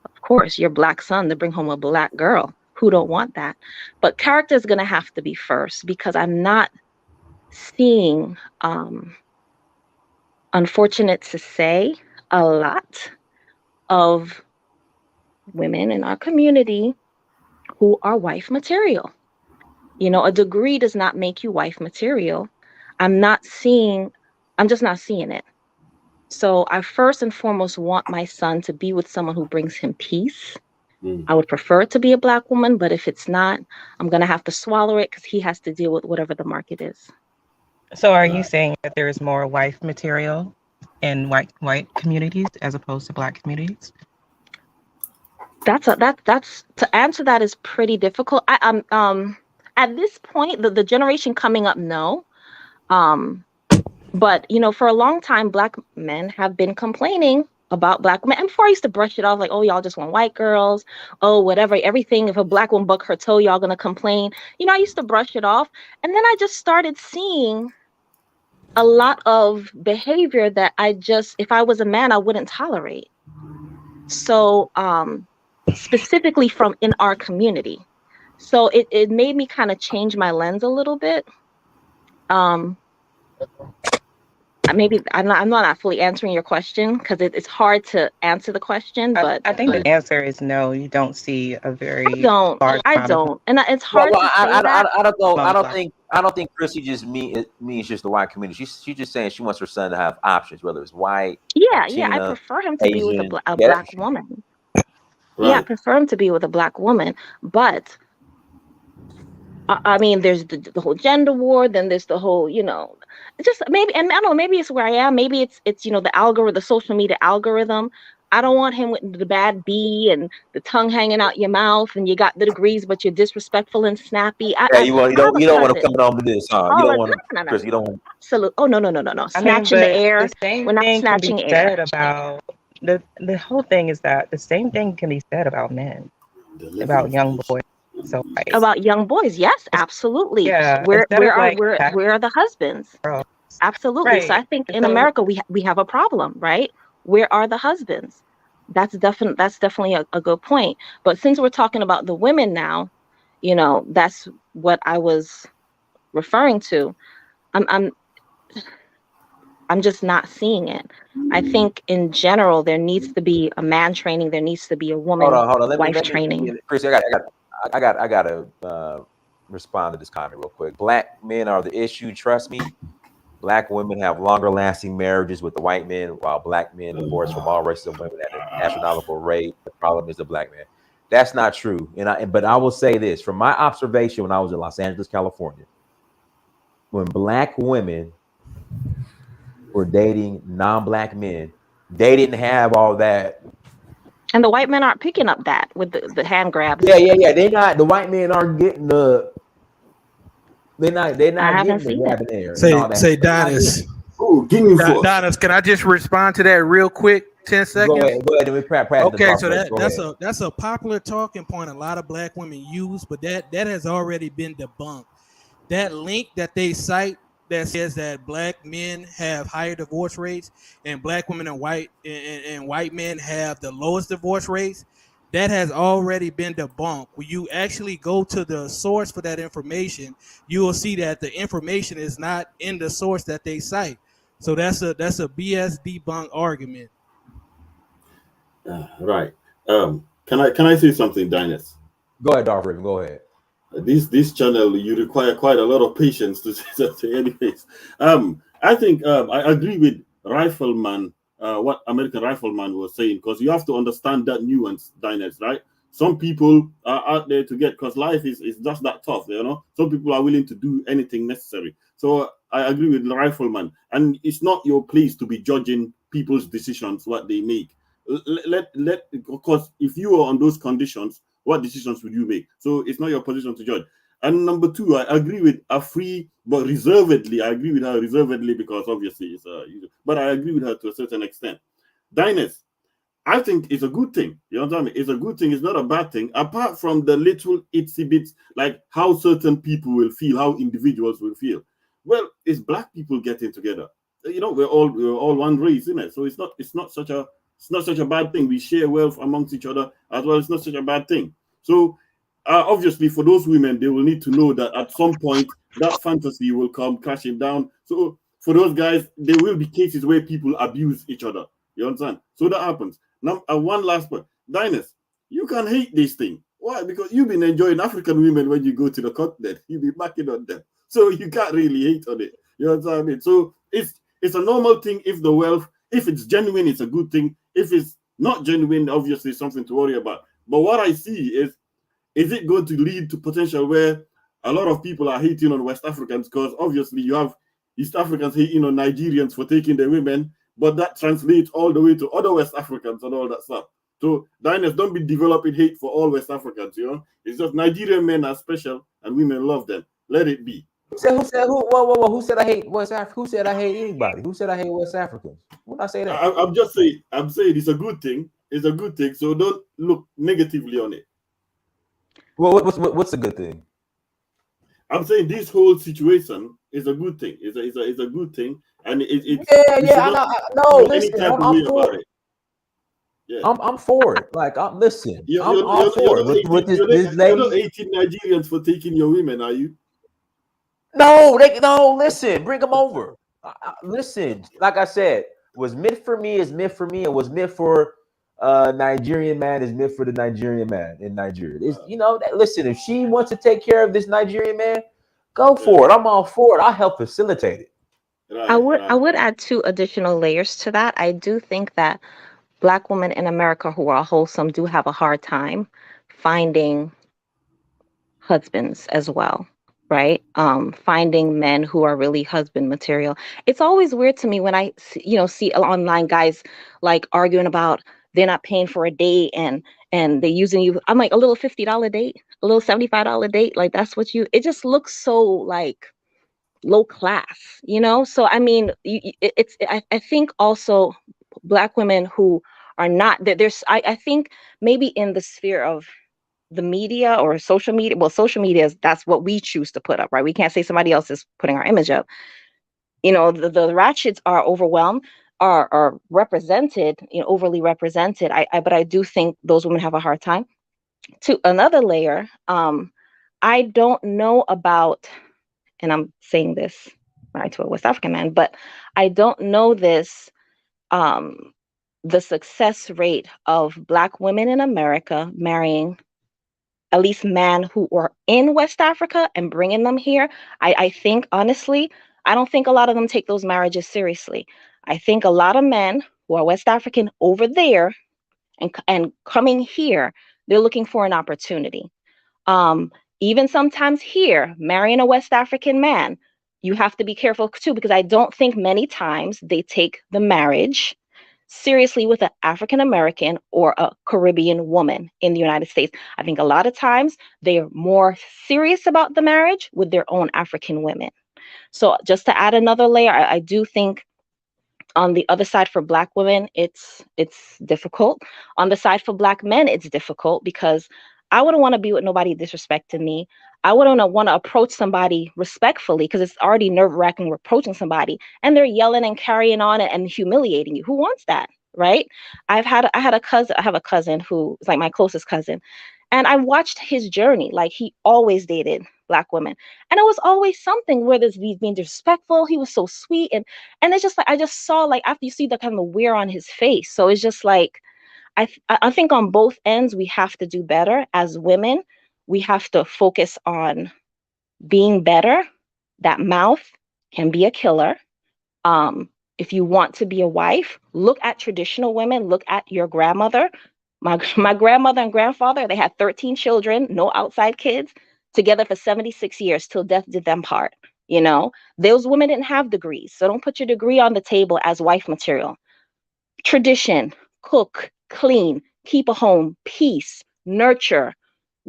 of course, your black son to bring home a black girl. Who don't want that? But character is going to have to be first because I'm not seeing, unfortunate to say, a lot of women in our community who are wife material. A degree does not make you wife material. I'm just not seeing it. So I first and foremost want my son to be with someone who brings him peace. I would prefer it to be a black woman, but if it's not, I'm going to have to swallow it because he has to deal with whatever the market is. So are you saying that there is more wife material in white communities as opposed to black communities? That's to answer that is pretty difficult. At this point, the generation coming up, no. But for a long time, black men have been complaining about black women. And before I used to brush it off like, oh, y'all just want white girls. Oh, whatever, everything. If a black woman buck her toe, y'all gonna complain. I used to brush it off. And then I just started seeing a lot of behavior that if I was a man, I wouldn't tolerate. So specifically from in our community. So it made me kind of change my lens a little bit. Maybe I'm not fully answering your question because it's hard to answer the question. But I think the answer is no. You don't see a very large I amount of don't, and it's hard to say that. I don't think Chrissy just means just the white community. She's just saying she wants her son to have options, whether it's white. Yeah, Latina, I prefer him to be with Asian. a black woman. Right. Yeah, I prefer him to be with a black woman, but I mean, there's the whole gender war. Then there's the whole, just maybe, and I don't know, maybe it's where I am. Maybe it's the algorithm, the social media algorithm. I don't want him with the bad B and the tongue hanging out your mouth, and you got the degrees, but you're disrespectful and snappy. You don't want to come on to this, huh? You don't want to, Chris. You don't want. Absolutely. Oh no. Snatch in the air. The same We're not thing snatching can be air. said about the whole thing is that the same thing can be said about men, about young boys. So about young boys, yes, absolutely. Yeah, where are the husbands? Girls. Absolutely. Right. So I think in America we have a problem, right? Where are the husbands? That's definitely a good point. But since we're talking about the women now, that's what I was referring to. I'm just not seeing it. I think in general there needs to be a man training. There needs to be a woman wife training. Chris, I gotta respond to this comment real quick. Black men are the issue. Trust me. Black women have longer lasting marriages with the white men, while black men divorce from all races of women at an astronomical rate. The problem is the black man. That's not true. But I will say this from my observation when I was in Los Angeles, California, when black women were dating non-black men, they didn't have all that. And the white men aren't picking up that with the hand grabs. Yeah. They not the white men aren't getting the. They're not getting the grabbing air. Say Donis. Oh, give me four. Donis, can I just respond to that real quick? 10 seconds. Go ahead. Let me practice. Okay, so that's a popular talking point a lot of black women use, but that has already been debunked. That link that they cite that says that black men have higher divorce rates and black women and white men have the lowest divorce rates, that has already been debunked. When you actually go to the source for that information, you will see that the information is not in the source that they cite. So that's a BS debunk argument. Right. Can I say something, Dynas? Go ahead, Darth Raven. Go ahead. This channel, you require quite a lot of patience to say something. Anyways, I think I agree with Rifleman, what American Rifleman was saying, because you have to understand that nuance, Dynas, right? Some people are out there to get, because life is just that tough, you know. Some people are willing to do anything necessary. So I agree with Rifleman, and it's not your place to be judging people's decisions, what they make. Because if you are on those conditions, what decisions would you make? So it's not your position to judge. And number two, I agree with Afri, but reservedly. I agree with her reservedly because obviously it's but I agree with her to a certain extent. Dynas, I think it's a good thing. You know what I mean? It's a good thing. It's not a bad thing. Apart from the little itsy bits, like how certain people will feel, how individuals will feel. Well, it's black people getting together. You know, we're all one race, isn't it? So it's not such a bad thing. We share wealth amongst each other as well. It's not such a bad thing. So obviously, for those women, they will need to know that at some point that fantasy will come crashing down. So for those guys, there will be cases where people abuse each other. You understand? So that happens. Now, one last point. Dynas, you can hate this thing. Why? Because you've been enjoying African women when you go to the continent. You've been backing on them. So you can't really hate on it. You know what I mean? So it's a normal thing if the wealth, if it's genuine, it's a good thing. If it's not genuine, obviously something to worry about. But what I see is it going to lead to potential where a lot of people are hating on West Africans? Because obviously you have East Africans hating on Nigerians for taking their women, but that translates all the way to other West Africans and all that stuff. So Dynas, don't be developing hate for all West Africans, you know? It's just Nigerian men are special and women love them. Let it be. Who said I hate West Africa? Who said I hate anybody? Who said I hate West Africans? When I say that, I'm just saying. I'm saying it's a good thing. It's a good thing. So don't look negatively on it. Well, what's a good thing? I'm saying this whole situation is a good thing. It's a good thing, and Listen, I'm for it. Yeah. I'm for it. Like, listen, you're for it. You're not 18 Nigerians for taking your women, are you? No, listen, bring them over. Listen, like I said, what's meant for me is meant for me, and what's meant for Nigerian man is meant for the Nigerian man in Nigeria. It's, listen, if she wants to take care of this Nigerian man, go for it. I'm all for it. I'll help facilitate it. Right, I would add two additional layers to that. I do think that Black women in America who are wholesome do have a hard time finding husbands as well. Right. Finding men who are really husband material. It's always weird to me when I, see online guys like arguing about they're not paying for a date and they're using you. I'm like, a little $50 date, a little $75 date. Like, that's what it just looks so like low class, So, I mean, I think also Black women who are not that I think maybe in the sphere of the media or social media. Well, social media that's what we choose to put up, right? We can't say somebody else is putting our image up. The ratchets are overwhelmed, are represented, overly represented. But I do think those women have a hard time. To another layer, I don't know about, and I'm saying this right to a West African man, but I don't know this, the success rate of Black women in America marrying at least men who are in West Africa and bringing them here. I think, honestly, I don't think a lot of them take those marriages seriously. I think a lot of men who are West African over there and coming here, they're looking for an opportunity. Even sometimes here, marrying a West African man, you have to be careful too, because I don't think many times they take the marriage seriously with an African American or a Caribbean woman in the United States. I think a lot of times they are more serious about the marriage with their own African women. So just to add another layer, I do think on the other side for Black women, it's difficult. On the side for Black men, it's difficult because I wouldn't want to be with nobody disrespecting me. I wouldn't want to approach somebody respectfully because it's already nerve-wracking approaching somebody and they're yelling and carrying on and humiliating you. Who wants that, right? I have a cousin who is like my closest cousin, and I watched his journey. Like, he always dated Black women, and it was always something where he's being disrespectful. He was so sweet, and it's just like I just saw, like, after you see the kind of wear on his face. So it's just like I think on both ends we have to do better as women. We have to focus on being better. That mouth can be a killer. If you want to be a wife, look at traditional women. Look at your grandmother. My grandmother and grandfather, they had 13 children, no outside kids, together for 76 years till death did them part. You know, those women didn't have degrees. So don't put your degree on the table as wife material. Tradition, cook, clean, keep a home, peace, nurture,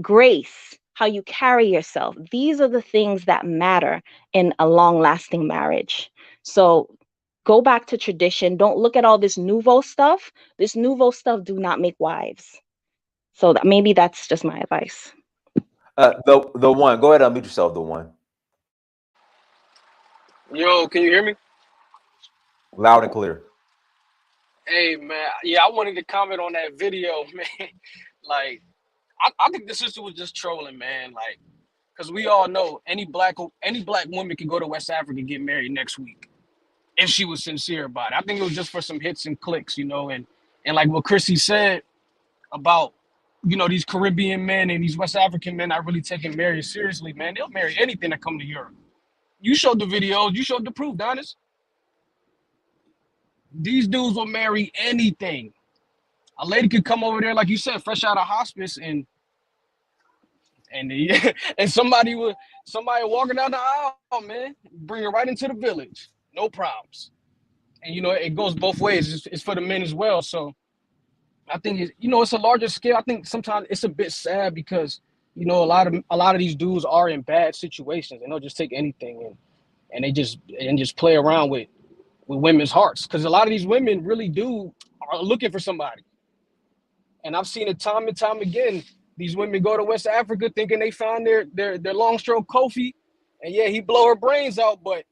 grace, how you carry yourself. These are the things that matter in a long-lasting marriage. So go back to tradition. Don't look at all this nouveau stuff. This nouveau stuff do not make wives. So maybe that's just my advice. The one. Go ahead and unmute yourself. The one. Yo, can you hear me? Loud and clear. Hey, man. Yeah, I wanted to comment on that video, man. Like, I think the sister was just trolling, man. Like, because we all know any black woman can go to West Africa and get married next week if she was sincere about it. I think it was just for some hits and clicks, you know, and like what Chrissy said about, you know, these Caribbean men and these West African men not really taking marriage seriously, man. They'll marry anything that come to Europe. You showed the videos, you showed the proof, Donis. These dudes will marry anything. A lady could come over there, like you said, fresh out of hospice, and somebody walking down the aisle, man, bring her right into the village, no problems. And you know, it goes both ways. It's for the men as well. So I think it's a larger scale. I think sometimes it's a bit sad because, you know, a lot of these dudes are in bad situations and they'll just take anything and they just play around with women's hearts, because a lot of these women really are looking for somebody. And I've seen it time and time again. These women go to West Africa thinking they found their long stroke Kofi, and yeah, he blow her brains out, but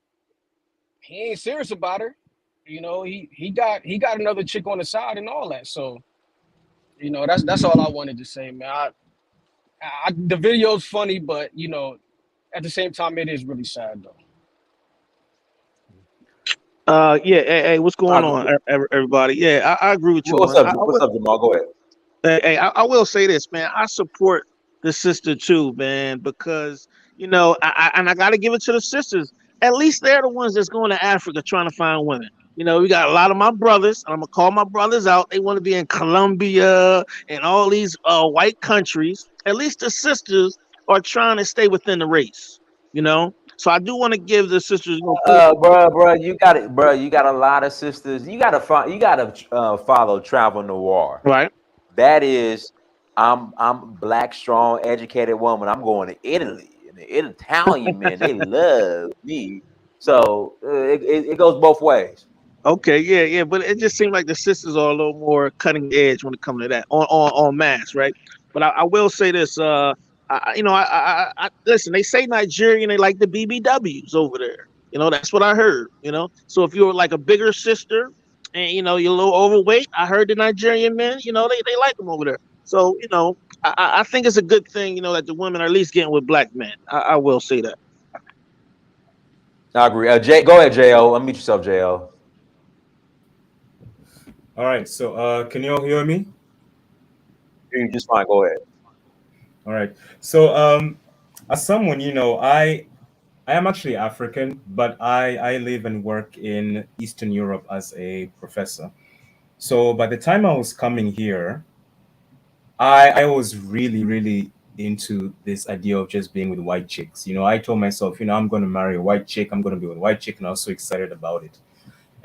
he ain't serious about her. You know, he got another chick on the side and all that. So, you know, that's all I wanted to say, man. The video's funny, but you know, at the same time, it is really sad though. Yeah, hey, what's going on, everybody? Yeah, I agree with you. What's up, Jamal? Go ahead. Hey, I will say this, man. I support the sister too, man, because, you know, I got to give it to the sisters. At least they're the ones that's going to Africa trying to find women. You know, we got a lot of my brothers, and I'm gonna call my brothers out. They want to be in Colombia and all these white countries. At least the sisters are trying to stay within the race, you know. So I do want to give the sisters. Bro, you got it, bro. You got a lot of sisters. You gotta follow Travel Noir. Right. That is, I'm black, strong, educated woman. I'm going to Italy, and the Italian men, they love me. So it goes both ways. Okay, yeah, but it just seemed like the sisters are a little more cutting edge when it comes to that on mass, right? But I will say this, I listen. They say Nigerian, they like the BBWs over there. You know, that's what I heard. You know, so if you're like a bigger sister and you know you're a little overweight, I heard the Nigerian men, you know, they like them over there. So you know, I think it's a good thing, you know, that the women are at least getting with black men. I will say that. I agree. Go ahead, Jo. Unmute yourself, Jo. All right. So, can you all hear me? You're just fine. Go ahead. All right. So, as someone, you know, I I am actually African, but I live and work in Eastern Europe as a professor. So by the time I was coming here, I was really into this idea of just being with white chicks. I told myself, I'm going to marry a white chick. I'm going to be with a white chick. And I was so excited about it.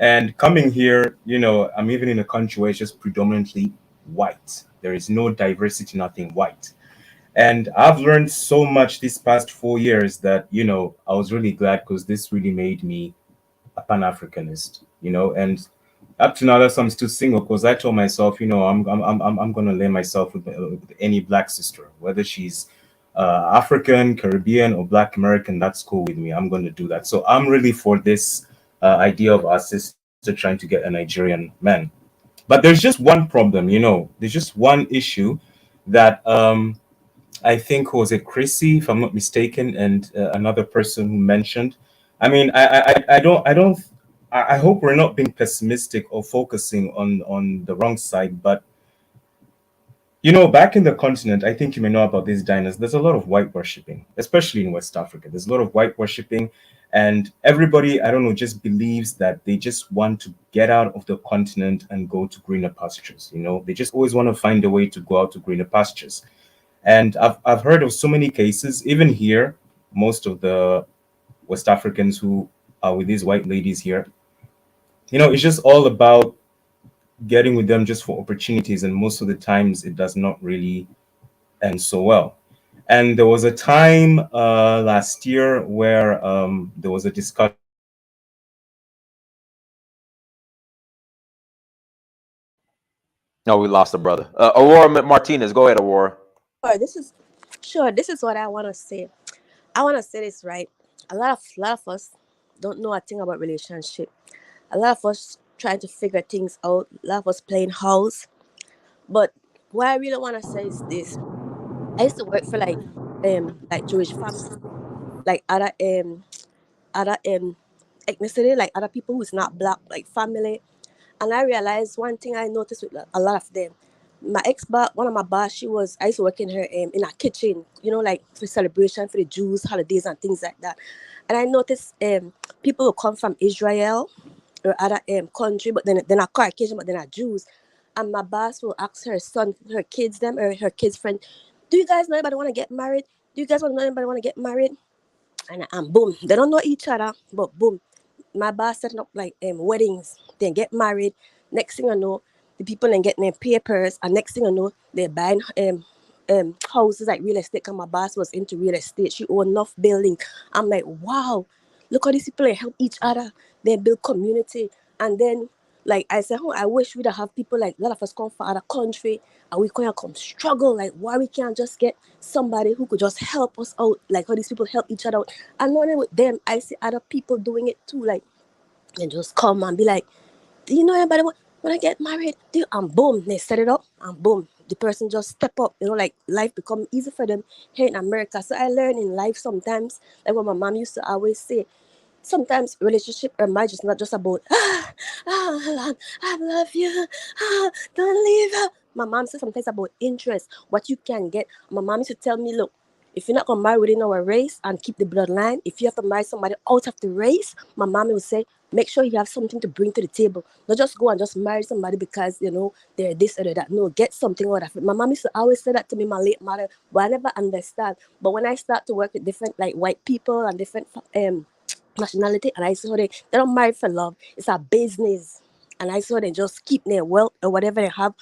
And coming here, I'm even in a country where it's just predominantly white. There is no diversity, nothing white. And I've learned so much these past 4 years that, I was really glad because this really made me a Pan-Africanist, and up to now, that's I'm still single because I told myself, I'm gonna lay myself with any black sister, whether she's African, Caribbean, or Black American. That's cool with me. I'm gonna do that. So I'm really for this idea of our sister trying to get a Nigerian man. But there's just one problem, there's just one issue that I think was it Chrissy, if I'm not mistaken, and another person who mentioned. I mean, I hope we're not being pessimistic or focusing on the wrong side, but back in the continent, I think you may know about these diners. There's a lot of white worshipping, especially in West Africa. There's a lot of white worshipping, and everybody, I don't know, just believes that they just want to get out of the continent and go to greener pastures. They just always want to find a way to go out to greener pastures. And I've heard of so many cases, even here, most of the West Africans who are with these white ladies here, it's just all about getting with them just for opportunities. And most of the times it does not really end so well. And there was a time last year where there was a discussion. No, we lost a brother. Aurora Martinez, go ahead, Aurora. This is what I want to say. I want to say this right. A lot of us don't know a thing about relationship. A lot of us trying to figure things out. A lot of us playing house. But what I really want to say is this. I used to work for like Jewish families, like other ethnicity, like other people who's not black, like family. And I realized one thing I noticed with a lot of them. My ex-boss, one of my boss, I used to work in her in a kitchen, like for celebration for the Jews, holidays and things like that. And I noticed people who come from Israel or other country, but then they're not Caucasian, but they're not Jews. And my boss will ask her son, her kids, them or her kids' friend, do you guys know anybody want to get married? Do you guys want to know anybody want to get married? And boom, they don't know each other, but boom, my boss setting up like weddings, then get married. Next thing I know, the people then getting their papers, and next thing I know, they're buying houses like real estate. Cause my boss was into real estate. She owned enough building. I'm like, wow, look how these people they help each other. They build community, and then like I said, I wish we'd have people like a lot of us come from other country and we can't come struggle. Like why we can't just get somebody who could just help us out, like how these people help each other out. And not only with them, I see other people doing it too, like and just come and be like, do you know anybody want to get married? And boom, they set it up and boom, the person just step up, like life become easy for them here in America. So I learned in life sometimes, like what my mom used to always say, sometimes relationship or marriage is not just about I love you, don't leave. My mom said sometimes about interest, what you can get. My mom used to tell me, look, if you're not gonna marry within our race and keep the bloodline, if you have to marry somebody out of the race, my mom would say, make sure you have something to bring to the table. Not just go and just marry somebody because they're this or that. No, get something out of it. My mom used to always say that to me, my late mother, but I never understand. But when I start to work with different like white people and different nationality, and I saw they don't marry for love, it's a business. And I saw they just keep their wealth or whatever they have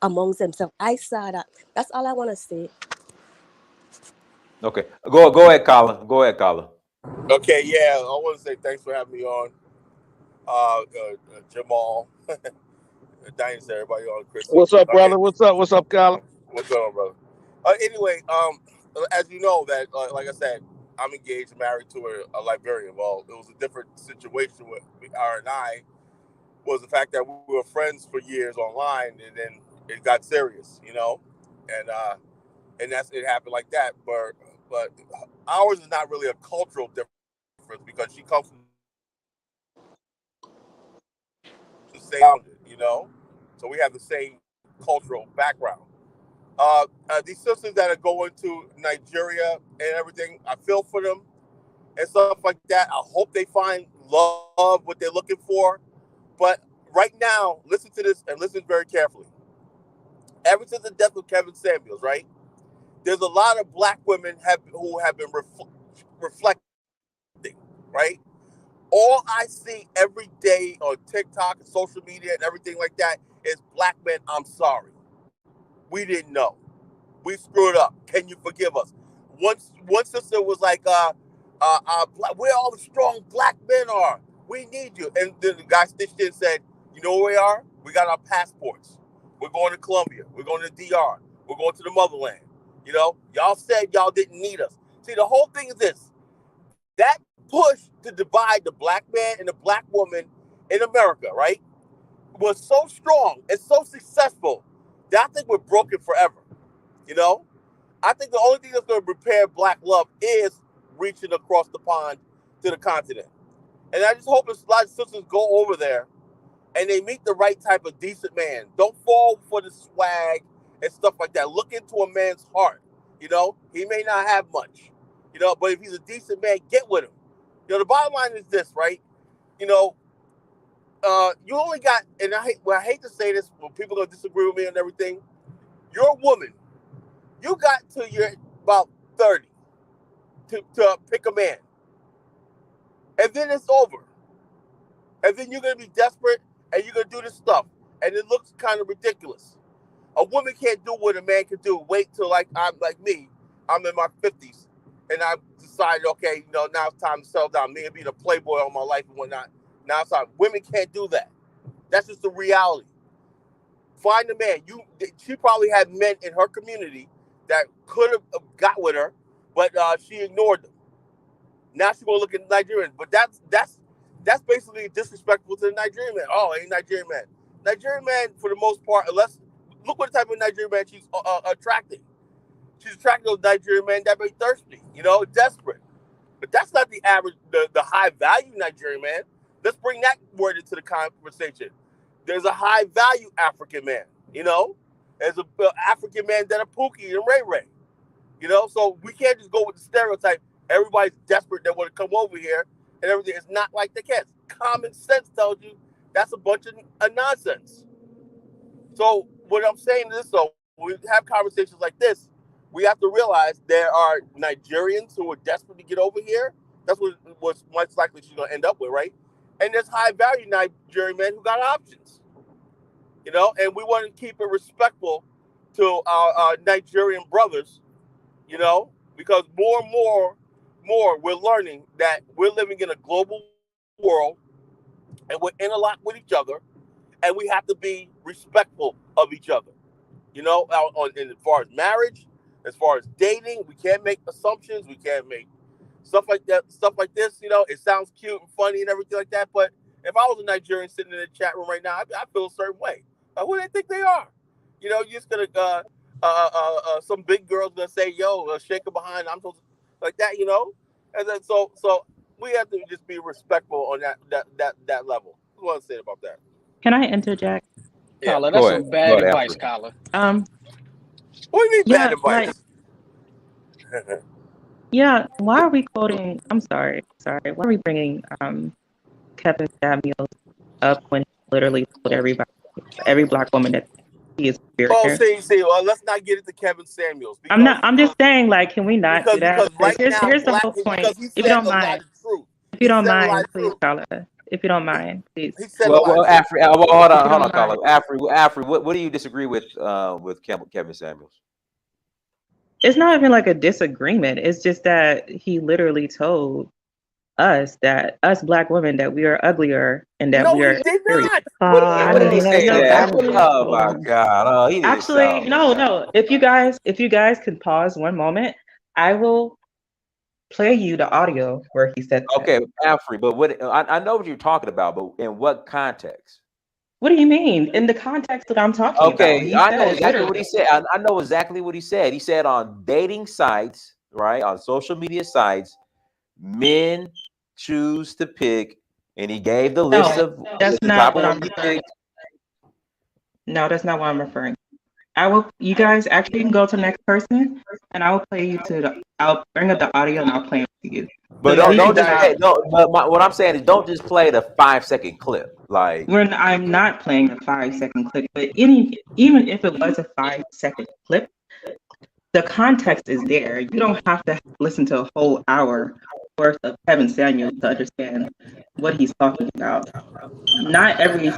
amongst themselves. I saw that. That's all I want to say. Okay, go ahead, Colin. Go ahead, Colin. Okay, yeah, I want to say thanks for having me on, Jamal, thanks everybody on, Chrissy. What's up, Okay, brother? What's up, Colin? what's going on, brother? Anyway, as you know, that like I said, I'm engaged, married to a Liberian. Well, it was a different situation with her and I. Was the fact that we were friends for years online, and then it got serious, and that's it happened like that. But ours is not really a cultural difference because she comes from the same, so we have the same cultural background. These sisters that are going to Nigeria and everything, I feel for them. and stuff like that. I hope they find love, what they're looking for. But right now, listen to this and listen very carefully. Ever since the death of Kevin Samuels, right? There's a lot of black women who have been reflecting, right? All I see every day on TikTok and social media and everything like that is black men, I'm sorry. We didn't know. We screwed up. Can you forgive us? One sister was like, where all the strong black men are. We need you. And then the guy stitched in and said, you know where we are? We got our passports. We're going to Colombia. We're going to DR. We're going to the motherland. You know, y'all said y'all didn't need us. See, the whole thing is this. That push to divide the black man and the black woman in America, right, was so strong and so successful that I think we're broken forever. You know, I think the only thing that's going to repair black love is reaching across the pond to the continent. And I just hope a lot of sisters go over there and they meet the right type of decent man. Don't fall for the swag and stuff like that. Look into a man's heart. You know, he may not have much, you know, but if he's a decent man, get with him. You know, the bottom line is this, right? You know, you only got, and I hate to say this, but people are going to disagree with me and everything. You're a woman. You got to your about 30 to pick a man. And then it's over. And then you're going to be desperate and you're going to do this stuff. And it looks kind of ridiculous. A woman can't do what a man can do. Wait till I'm like me. I'm in my 50s. And I decided, okay, you know, now it's time to settle down. Me and being a playboy all my life and whatnot. Now it's time. Women can't do that. That's just the reality. Find a man. She probably had men in her community that could have got with her, but she ignored them. Now she's gonna look at Nigerians, but that's basically disrespectful to the Nigerian man. Oh, ain't Nigerian man. Nigerian man, for the most part, unless look what type of Nigerian man she's attracting. She's attracting those Nigerian men that be thirsty, you know, desperate. But that's not the average, the high value Nigerian man. Let's bring that word into the conversation. There's a high value African man, you know. There's a African man that are Pookie and Ray Ray, you know. So we can't just go with the stereotype. Everybody's desperate that want to come over here and everything. It's not like the cats. Common sense tells you that's a bunch of nonsense. So what I'm saying is this, so when we have conversations like this, we have to realize there are Nigerians who are desperate to get over here. That's what's most likely she's going to end up with, right? And there's high-value Nigerian men who got options, you know? And we want to keep it respectful to our Nigerian brothers, you know? Because more and more, we're learning that we're living in a global world and we're interlocked with each other and we have to be respectful of each other, you know? As far as marriage, as far as dating, we can't make assumptions. We can't make stuff like that, stuff like this. You know, it sounds cute and funny and everything like that. But if I was a Nigerian sitting in the chat room right now, I feel a certain way. Like, who do they think they are? You know, you're just gonna some big girl's gonna say, "Yo, shake her behind." I'm supposed to, like that, you know. And then so we have to just be respectful on that level. What want to say about that? Can I interject? Yeah. Kyla, that's some bad advice, Kyla. What do you mean bad advice? Yeah, why are we quoting? I'm sorry. Why are we bringing Kevin Samuels up when he literally told every black woman that he is superior? Oh, see. Well, let's not get into Kevin Samuels. Because, I'm just saying, like, can we not do that? Because right now, here's the whole point. If you don't mind, please, Carla. If you don't mind, please. Well, Afri, hold on, Carla. Afri, what do you disagree with Kevin Samuels? It's not even like a disagreement. It's just that he literally told us that us black women that we are uglier and that we are. No, he did not. What did he say that? Oh my God! He actually, no. If you guys could pause one moment, I will play you the audio where he said that. Okay, Afri, but what I know what you're talking about, but in what context? What do you mean? In the context that I'm talking about. Okay, I know exactly what he said. I know exactly what he said. He said on dating sites, right, on social media sites, men choose to pick, and he gave the list of. That's not what I'm referring. No, that's not what I'm referring. You guys actually can go to the next person, and I will play you I'll bring up the audio and I'll play it to you. But So don't you just guys, play. Don't. But what I'm saying is, don't just play the 5 second clip. Like, I'm not playing a 5 second clip, but even if it was a 5 second clip, the context is there. You don't have to listen to a whole hour worth of Kevin Samuels to understand what he's talking about. Not every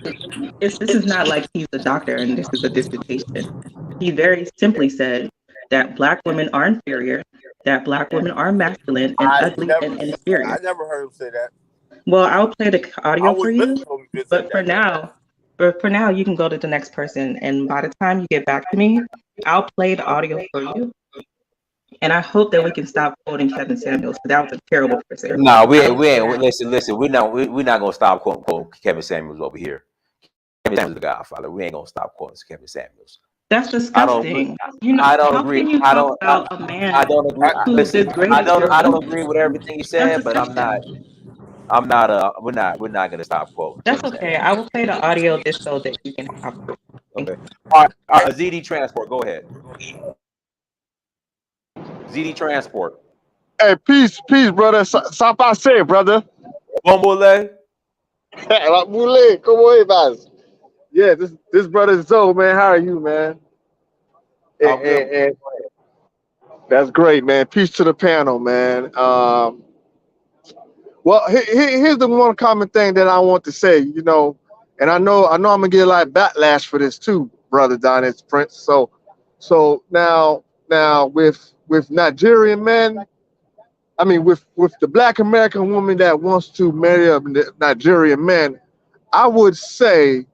this is not like he's a doctor and this is a dissertation. He very simply said that Black women are inferior, that Black women are masculine and ugly and inferior. I never heard him say that. Well, I'll play the audio for you, but for that. now, you can go to the next person, and by the time you get back to me, I'll play the audio for you. And I hope that we can stop quoting Kevin Samuels, because that was a terrible person. no, we ain't. Listen. We're not gonna stop quoting Kevin Samuels over here. Kevin Samuels the Godfather. We ain't gonna stop quoting Kevin Samuels. That's disgusting. I don't agree. Can you talk about a man I don't agree. Listen, I don't agree with everything you said, but I'm not. We're not gonna stop quoting. That's okay. I will play the audio just so that you can have it. Okay. All right. ZD Transport. Go ahead. ZD Transport. Hey, peace, brother. Ça passe, brother. Bon mole. La mule, como vas? Yeah, this brother Zoe, man. How are you, man? And that's great, man. Peace to the panel, man. Well, here's the one common thing that I want to say, and I know I'm gonna get a lot of backlash for this too, brother Donnis Prince. So now with Nigerian men, I mean with the Black American woman that wants to marry a Nigerian man, I would say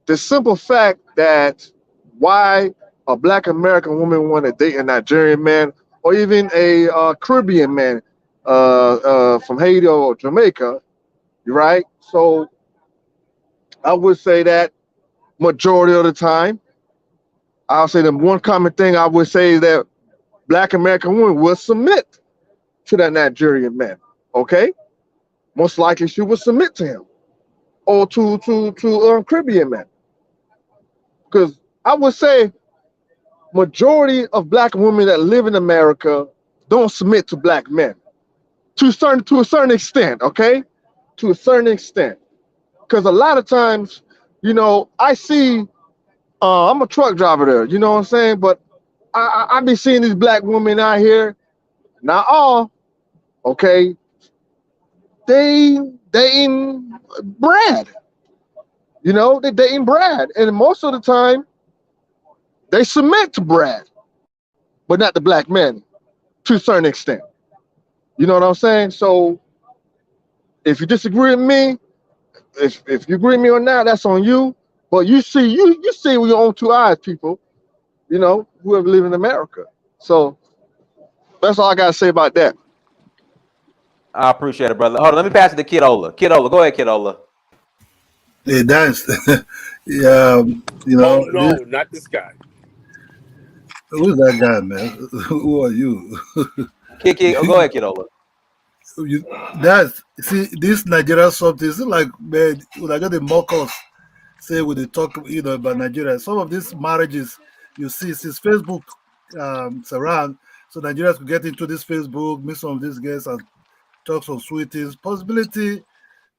the simple fact that why a Black American woman want to date a Nigerian man or even a Caribbean man from Haiti or Jamaica, right? So I would say that majority of the time, I'll say the one common thing I would say is that Black American women will submit to that Nigerian man, okay? Most likely she will submit to him or to Caribbean man. Because I would say majority of Black women that live in America don't submit to Black men. To a certain extent, okay? To a certain extent. Because a lot of times, I see, I'm a truck driver there, you know what I'm saying? But I be seeing these Black women out here, not all, okay? They dating Brad. They dating Brad. And most of the time, they submit to Brad, but not the Black men to a certain extent. You know what I'm saying? So if you disagree with me, if you agree with me or not, that's on you. But you see with your own two eyes, people, whoever live in America. So that's all I gotta say about that. I appreciate it, brother. Hold on, let me pass it to Kidola. Kidola, go ahead, Kidola. Hey, that's yeah, Oh no, not this guy. Who's that guy, man? Who are you? Go ahead, Kidola. See this Nigeria something. It's like, man, when I got the mock us, say when they talk, about Nigeria. Some of these marriages you see since Facebook around, so Nigerians could get into this Facebook, meet some of these guys and talk some sweet things. Possibility,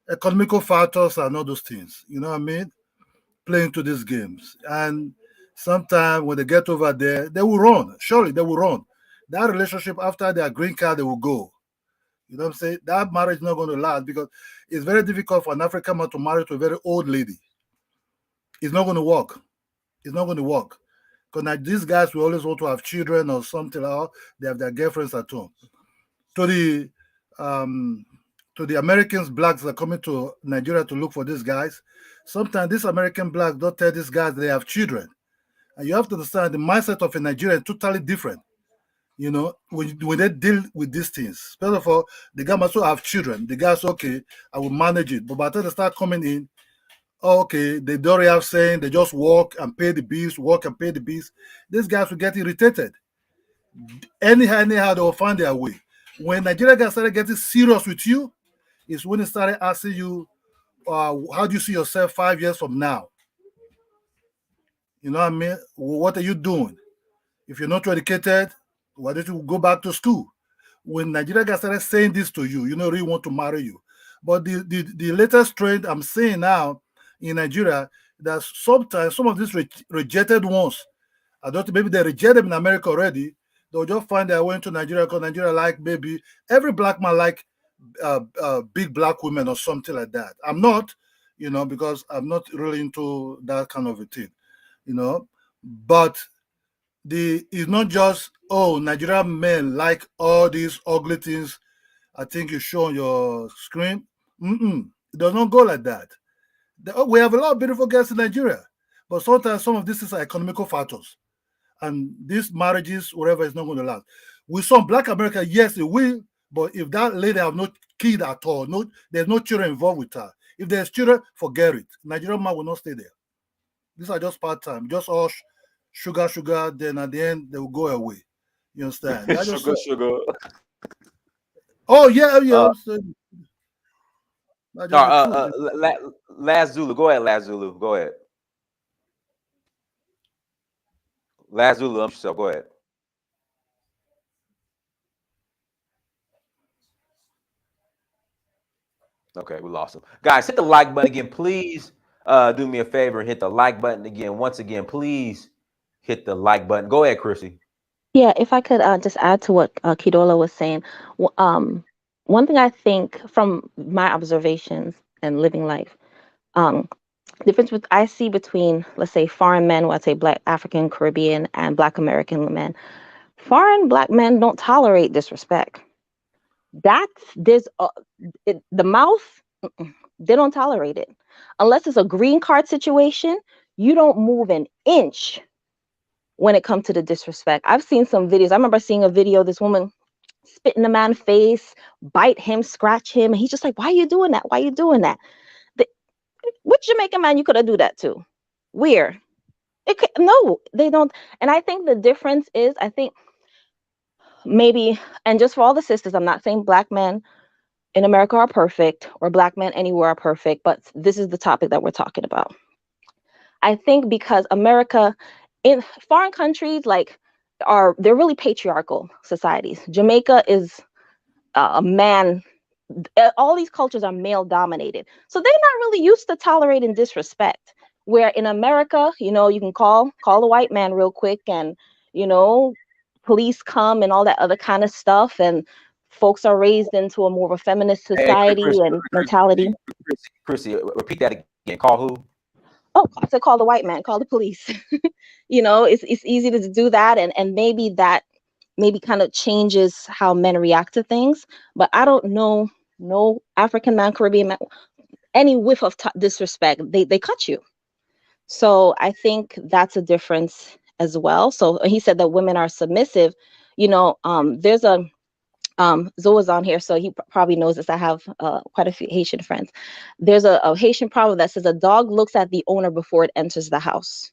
economical factors and all those things. You know what I mean? Playing to these games. And sometimes when they get over there, they will run. Surely they will run. That relationship after their green card, they will go. You know what I'm saying? That marriage is not going to last because it's very difficult for an African man to marry to a very old lady. It's not going to work. It's not going to work. Because these guys will always want to have children or something like that. They have their girlfriends at home. To the Americans, blacks that are coming to Nigeria to look for these guys, sometimes these American blacks don't tell these guys they have children. And you have to understand the mindset of a Nigerian is totally different. When they deal with these things, first of all, the guy must also have children. The guy's okay, I will manage it. But by the time they start coming in, okay, they don't have saying, they just work and pay the bills, These guys will get irritated. Anyhow, they will find their way. When Nigeria guys started getting serious with you, is when they started asking you, how do you see yourself 5 years from now? You know what I mean? What are you doing? If you're not educated, why don't you go back to school? when Nigeria guys started saying this to you, you know, really want to marry you. But the latest trend I'm seeing now in Nigeria, that sometimes some of these rejected ones, I don't think maybe they reject them in America already. They'll just find their way into Nigeria because Nigeria like maybe every black man like big black women or something like that. I'm not, you know, because I'm not really into that kind of a thing, you know. But it's not just, oh, Nigerian men like all these ugly things I think you show on your screen. It does not go like that. We have a lot of beautiful girls in Nigeria, but sometimes some of this is economical factors. And these marriages, whatever, is not going to last. With some black America, yes, it will. But if that lady have no kid at all, there's no children involved with her. If there's children, forget it. Nigerian man will not stay there. These are just part-time, just all sugar. Then at the end, they will go away. You understand? Sugar. Oh yeah. That's just the truth. Last Zulu. Go ahead, Last Zulu. Go ahead. Last Zulu, yourself. Go ahead. Okay, we lost him. Guys, hit the like button again, please. Do me a favor and hit the like button again. Once again, please hit the like button. Go ahead, Chrissy. Yeah, if I could just add to what Kidola was saying. One thing I think from my observations and living life, difference I see between, let's say, foreign men, I'd say Black, African, Caribbean, and Black American men. Foreign Black men don't tolerate disrespect. The mouth, they don't tolerate it. Unless it's a green card situation, you don't move an inch when it comes to the disrespect. I've seen some videos. I remember seeing a video, this woman spit in the man's face, bite him, scratch him. And he's just like, why are you doing that? Why are you doing that? Which Jamaican man you could have do that to? Where? No, they don't. And I think the difference is, I think maybe, and just for all the sisters, I'm not saying Black men in America are perfect or Black men anywhere are perfect, but this is the topic that we're talking about. I think because America, in foreign countries, they're really patriarchal societies. Jamaica is a man. All these cultures are male dominated, so they're not really used to tolerating disrespect. Where in America, you can call a white man real quick, and police come and all that other kind of stuff, and folks are raised into a more of a feminist society and mentality. Chrissy, repeat that again. Call who? Oh, I said call the white man, call the police. It's easy to do that, and maybe that kind of changes how men react to things. But I don't know no African man, Caribbean man, any whiff of disrespect, they cut you. So I think that's a difference as well. So he said that women are submissive. There's a Zoa's on here, so he probably knows this. I have quite a few Haitian friends. There's a Haitian proverb that says a dog looks at the owner before it enters the house.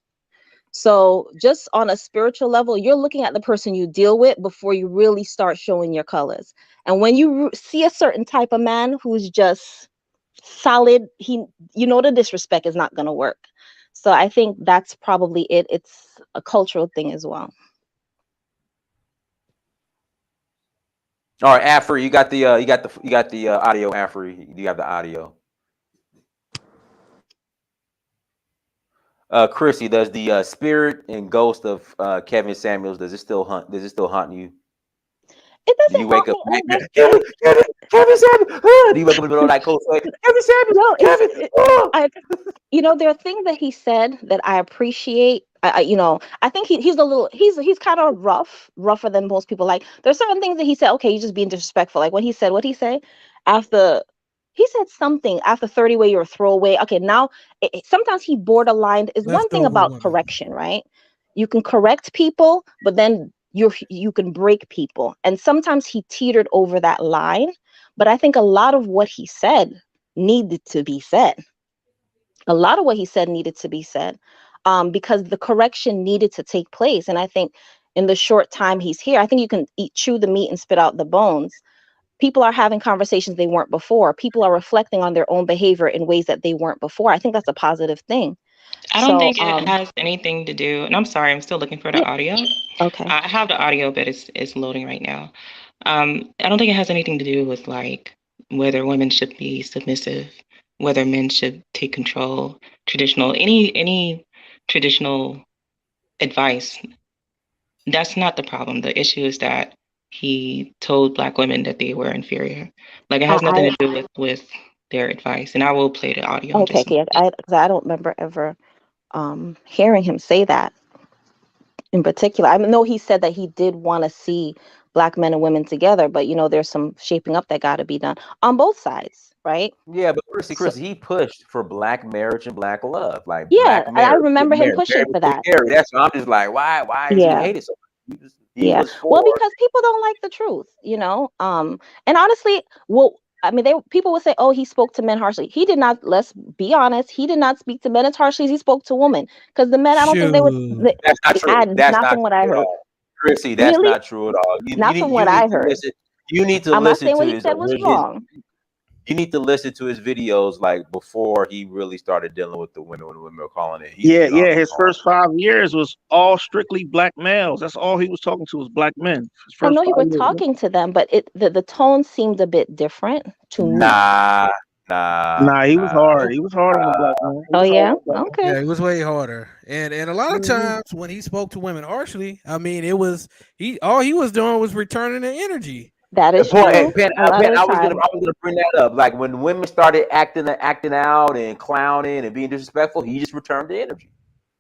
So just on a spiritual level, you're looking at the person you deal with before you really start showing your colors. And when you see a certain type of man who's just solid, the disrespect is not going to work. So I think that's probably it. It's a cultural thing as well. All right, Afri, you got the audio. Afri, you have the audio. Chrissy, does the spirit and ghost of Kevin Samuels does it still haunt you? It doesn't. Do you wake up? Kevin Samuels. Do you wake up in the middle of that cold sweat? Kevin Samuels. No, there are things that he said that I appreciate. I think he's kind of rougher than most people. Like there's certain things that he said, okay, you're just being disrespectful. Like when he said, what'd he say? He said something after 30 way you're a throwaway. Okay, now sometimes he borderline is one thing about correction, right? You can correct people, but then you can break people. And sometimes he teetered over that line. But I think a lot of what he said needed to be said. Because the correction needed to take place. And I think in the short time he's here, I think you can chew the meat and spit out the bones. People are having conversations they weren't before. People are reflecting on their own behavior in ways that they weren't before. I think that's a positive thing. I don't think it has anything to do, and I'm sorry, I'm still looking for the audio. Okay. I have the audio, but it's loading right now. I don't think it has anything to do with like whether women should be submissive, whether men should take control, any traditional advice. That's not the problem. The issue is that he told Black women that they were inferior. Like it has nothing to do with their advice. And I will play the audio in just a Okay, moment. 'cause I don't remember ever hearing him say that in particular. I know he said that he did want to see Black men and women together, but there's some shaping up that got to be done on both sides, right? Yeah, but So, Chrissy, he pushed for Black marriage and Black love, like yeah, Black I marriage, remember getting him married, pushing married for before that. you marry. That's why I'm just like, why is he Yeah. hated so much? He Yeah. was Well, for. because people don't like the truth, and honestly, well, I mean, people would say, "Oh, he spoke to men harshly." He did not. Let's be honest. He did not speak to men as harshly as he spoke to women. Because the men, I don't think they would. Shoot. That's not true. That's Not not from what I true at heard. all, Chrissy. That's Really, not true at all. not from You what need I to heard. listen. You need to I'm not listen saying to what he said was wrong. you need to listen to his videos like before he really started dealing with the women when the women were calling it. He used to Yeah, get on yeah. them His hard. first 5 years was all strictly Black males. That's all he was talking to was Black men. His I first know he was 5 years. talking to them, but the tone seemed a bit different to me. Nah. Nah, he was hard. He was hard on the Black man. He Oh was hard yeah, on the Black man. okay. Yeah, it was way harder. And a lot of Mhm. times when he spoke to women harshly, I mean, it was all he was doing was returning the energy. That is Point, true. Pen, A lot Pen, of the time. I was gonna bring that up. Like when women started acting out and clowning and being disrespectful, he just returned the energy.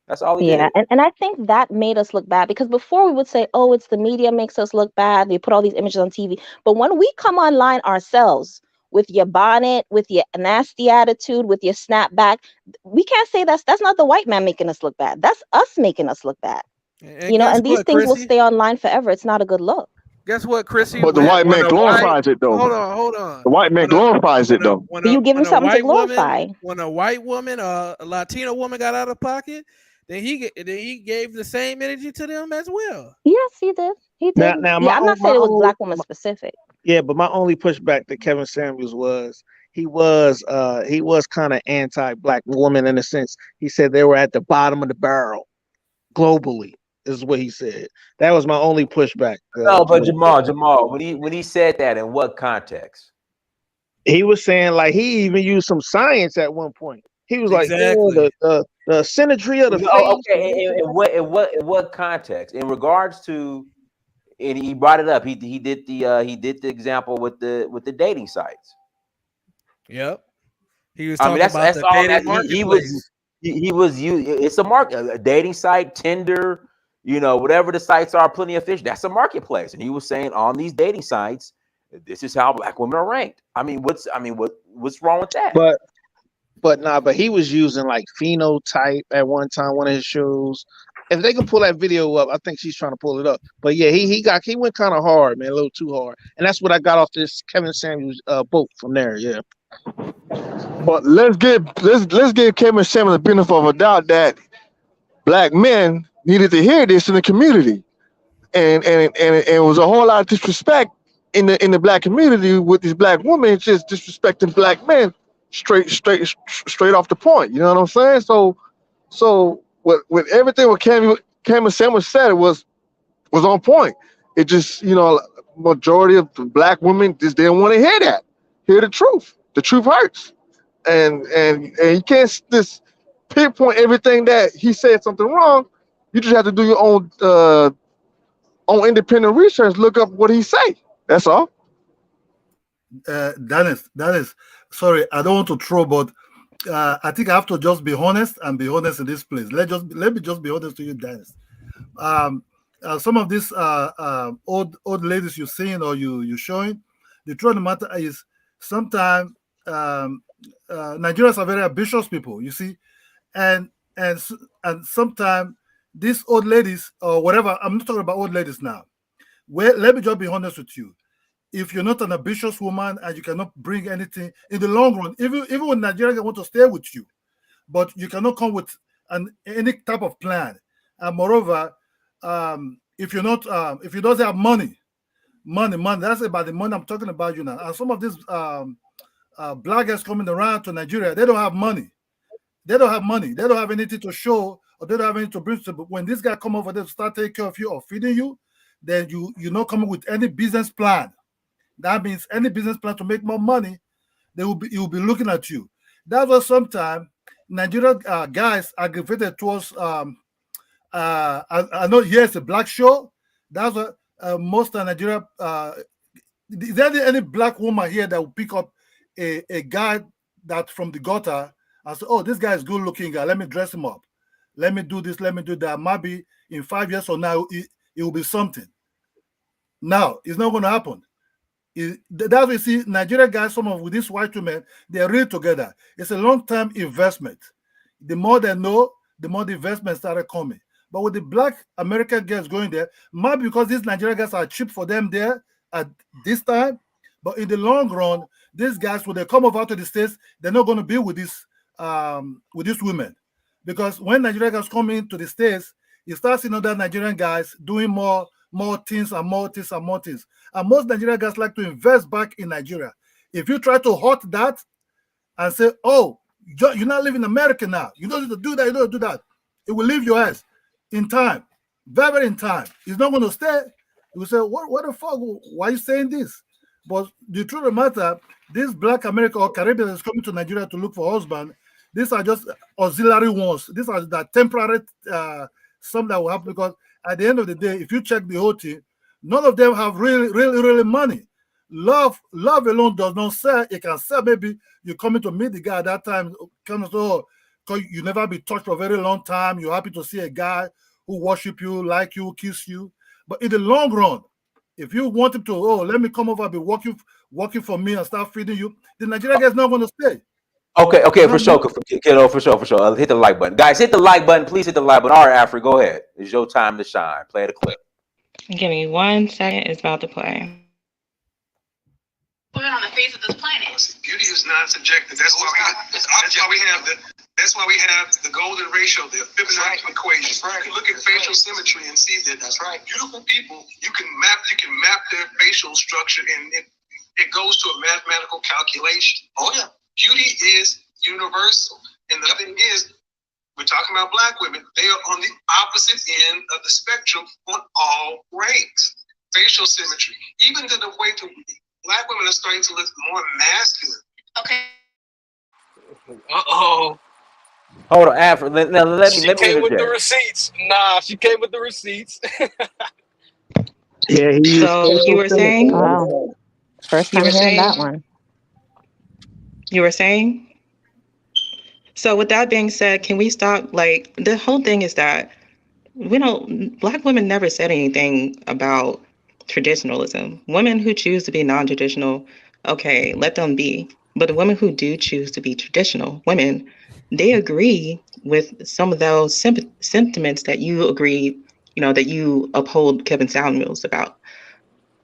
That's all he Yeah, did. and I think that made us look bad because before we would say, oh, it's the media makes us look bad. They put all these images on TV. But when we come online ourselves with your bonnet, with your nasty attitude, with your snapback, we can't say that's not the white man making us look bad. That's us making us look bad. And guess And these what, things will Chrissy? stay online forever. It's not a good look. Guess what, Chrissy? But the white When man a white glorifies it though. hold on. The white man glorifies it though. You give him something to glorify. When a white woman, a Latino woman got out of pocket, then he gave the same energy to them as well. Yes, he did. He Now, did. now Yeah, I'm not saying it was Black woman specific. yeah, but my only pushback to Kevin Samuels was he was kind of anti-Black woman in a sense. He said they were at the bottom of the barrel globally. Is what he said. That was my only pushback. No, but Jamal, when he said that, in what context? He was saying like he even used some science at one point. He was like, Exactly. the symmetry of the face. Okay, in what context? In regards to, and he brought it up. He did the example with the dating sites. Yep. He was I mean, talking about that's the all dating that he was. marketplace. He was it's a market, a dating site, Tinder, whatever the sites are, plenty of fish. That's a marketplace, and he was saying on these dating sites, this is how Black women are ranked. What's wrong with that? But he was using like phenotype at one time, one of his shows. If they can pull that video up, I think she's trying to pull it up. But yeah, he went kind of hard, man, a little too hard, and that's what I got off this Kevin Samuels boat from there. Yeah. But let's give Kevin Samuel the benefit of a doubt that Black men needed to hear this in the community, and it was a whole lot of disrespect in the Black community with these Black women just disrespecting Black men straight off the point. You know what I'm saying? So with everything what Kevin Samuel said was on point. It just majority of the Black women just didn't want to hear the truth. The truth hurts. And you can't just pinpoint everything that he said something wrong. You just have to do your own independent research. Look up what he say. That's all. Dennis, sorry, I don't want to throw, but I think I have to just be honest and be honest in this place. Let me just be honest to you, Dennis. Some of these old ladies you're seeing or you're showing, the truth of the matter is sometimes Nigerians are very ambitious people, you see, and sometimes these old ladies or whatever. I'm not talking about old ladies now. Well, let me just be honest with you. If you're not an ambitious woman and you cannot bring anything in the long run, even when Nigerians want to stay with you, but you cannot come with any type of plan. And moreover, if you don't have money, that's about the money I'm talking about you now. And some of these bloggers coming around to Nigeria, they don't have money. They don't have anything to show, or they don't have anything to bring to. But when this guy come over there to start taking care of you or feeding you, then you're not coming with any business plan. That means any business plan to make more money, they will be looking at you. That's why sometimes Nigerian guys are aggravated towards I know here it's a black show. That's what most of Nigeria. Is there any black woman here that will pick up a guy that from the gutter and say, "Oh, this guy is good looking guy. Let me dress him up. Let me do this. Let me do that." Maybe in 5 years from now, it will be something. Now it's not going to happen. That's why you see Nigerian guys, some of with these white women, they're really together. It's a long-term investment. The more they know, the more the investment started coming. But with the black American girls going there, maybe because these Nigerian guys are cheap for them there at this time, but in the long run, these guys, when they come over to the States, they're not going to be with these women. Because when Nigerian guys come into the States, you start seeing other Nigerian guys doing more things and more things and more things. And most Nigerian guys like to invest back in Nigeria. If you try to hurt that and say, "Oh, you're not living in America now. You don't need to do that. You don't do that," it will leave your ass in time, very, very in time. It's not going to stay. You will say, "What the fuck? Why are you saying this?" But the truth of the matter, this black America or Caribbean is coming to Nigeria to look for husband. These are just auxiliary ones. These are the temporary some that will happen, because at the end of the day, if you check the whole thing, none of them have really money. Love alone does not sell. It can sell. Maybe you're coming to meet the guy at that time, kind of so because you never be touched for a very long time. You're happy to see a guy who worship you, like you, kiss you. But in the long run, if you want him to, let me come over, be working for me and start feeding you, the Nigerian guy's not going to stay. Okay, for sure, kiddo, for sure. Hit the like button, guys. Hit the like button, please. Hit the like button. All right, Afri, go ahead. It's your time to shine. Play the clip. Give me 1 second. It's about to play. Put it on the face of this planet. Beauty is not subjective. That's why we have the golden ratio, the Fibonacci equation. You can look at facial symmetry and see that beautiful people, you can map their facial structure, and it goes to a mathematical calculation. Oh yeah. Beauty is universal. And the thing is, we're talking about black women, they are on the opposite end of the spectrum on all ranks. Facial symmetry, even to the way to black women are starting to look more masculine. Okay. Uh-oh. Hold on, Afri. Let me She came with the receipts. She came with the receipts. Yeah, So you were saying? Wow. First time hearing that one. You were saying? So with that being said, can we stop? Like, the whole thing is that black women never said anything about traditionalism. Women who choose to be non-traditional, okay, let them be. But the women who do choose to be traditional women, they agree with some of those sentiments that you agree, that you uphold Kevin Samuels about.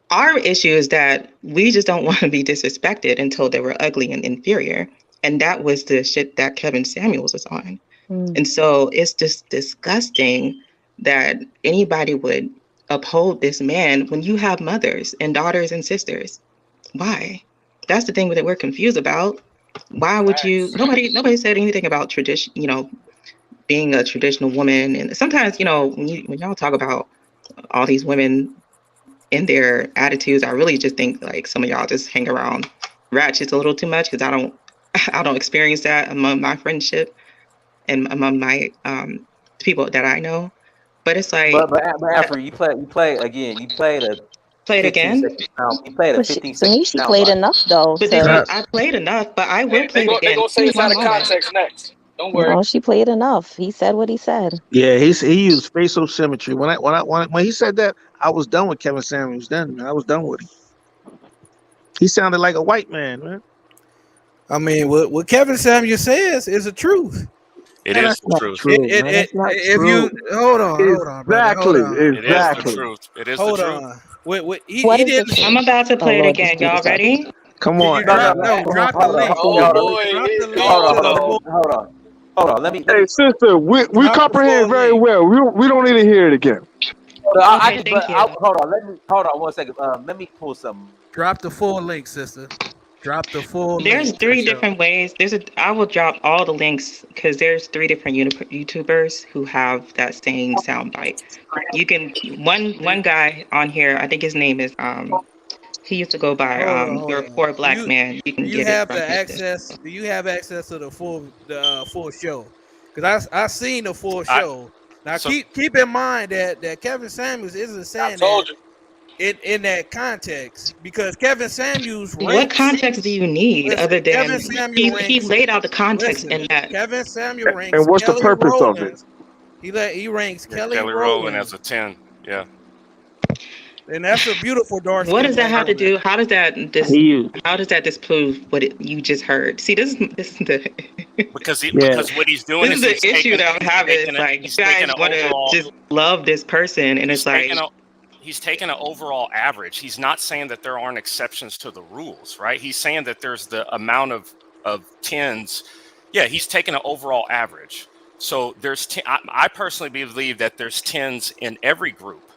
Our issue is that we just don't want to be disrespected until they were ugly and inferior. And that was the shit that Kevin Samuels was on. And so it's just disgusting that anybody would uphold this man when you have mothers and daughters and sisters. Why? That's the thing that we're confused about. Why would you? Nobody said anything about tradition, being a traditional woman. And sometimes, when y'all talk about all these women in their attitudes, I really just think like some of y'all just hang around ratchets a little too much, because I don't experience that among my friendship and among my people that I know. But it's like, but Afri, you play again. You played a play it again. You played a 15 To me, she played enough though. But I played enough, but I will play it again. They're gonna say it's out of context next. Don't worry. No, she played enough. He said what he said. Yeah, he used facial symmetry. When he said that, I was done with Kevin Samuels. Then, man, I was done with him. He sounded like a white man, man. I mean, what Kevin Samuels says is the truth. It is the truth. If you hold on, exactly. It is the truth. It is the truth. I'm about to play it again. Y'all ready? Come on. Drop the link. Oh boy. Hold on. Let me. Hey, sister, we comprehend very well. We don't need to hear it again. Hold on. Hold on 1 second. Let me pull something. Drop the full link, sister. Drop the full There's link. three different ways. I will drop all the links because there's 3 different YouTubers who have that same soundbite. You can one guy on here. I think his name is he used to go by Hold You're a on. Poor Black Man. You Do can you get it have from the his access? Do you have access to the full show? Because I seen the full show. Now keep in mind that Kevin Samuels isn't saying that in that context, because Kevin Samuels ranks. What context do you need other than Kevin Samuel he laid out the context in that? Kevin Samuel ranks. And what's the Kelly purpose of it? Rowland. He ranks Kelly Kelly Rowland, Rowland as a 10. Yeah. and that's a beautiful dark. What does that have to do? How does that disprove what you just heard? See, this is the Because what he's doing this is the issue that I'm having. It's like you guys want to just love this person, and it's like he's taking an overall average. He's not saying that there aren't exceptions to the rules, right? He's saying that there's the amount of 10s. Yeah, he's taking an overall average. So there's I personally believe that there's 10s in every group,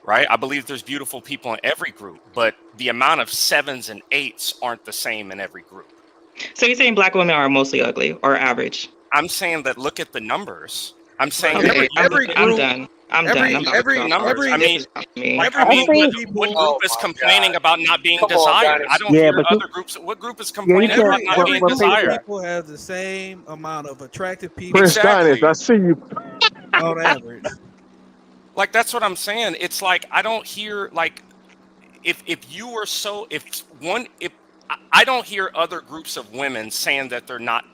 right? I believe there's beautiful people in every group, but the amount of 7s and 8s aren't the same in every group. So you're saying black women are mostly ugly or average? I'm saying that look at the numbers. I'm saying every group. I'm done. I'm done. What group is complaining about not being desired? I don't hear other groups. What group is complaining about not being desired? People have the same amount of attractive people. Prince Dinus, I see you. On average. Like that's what I'm saying. It's like I don't hear like if I don't hear other groups of women saying that they're not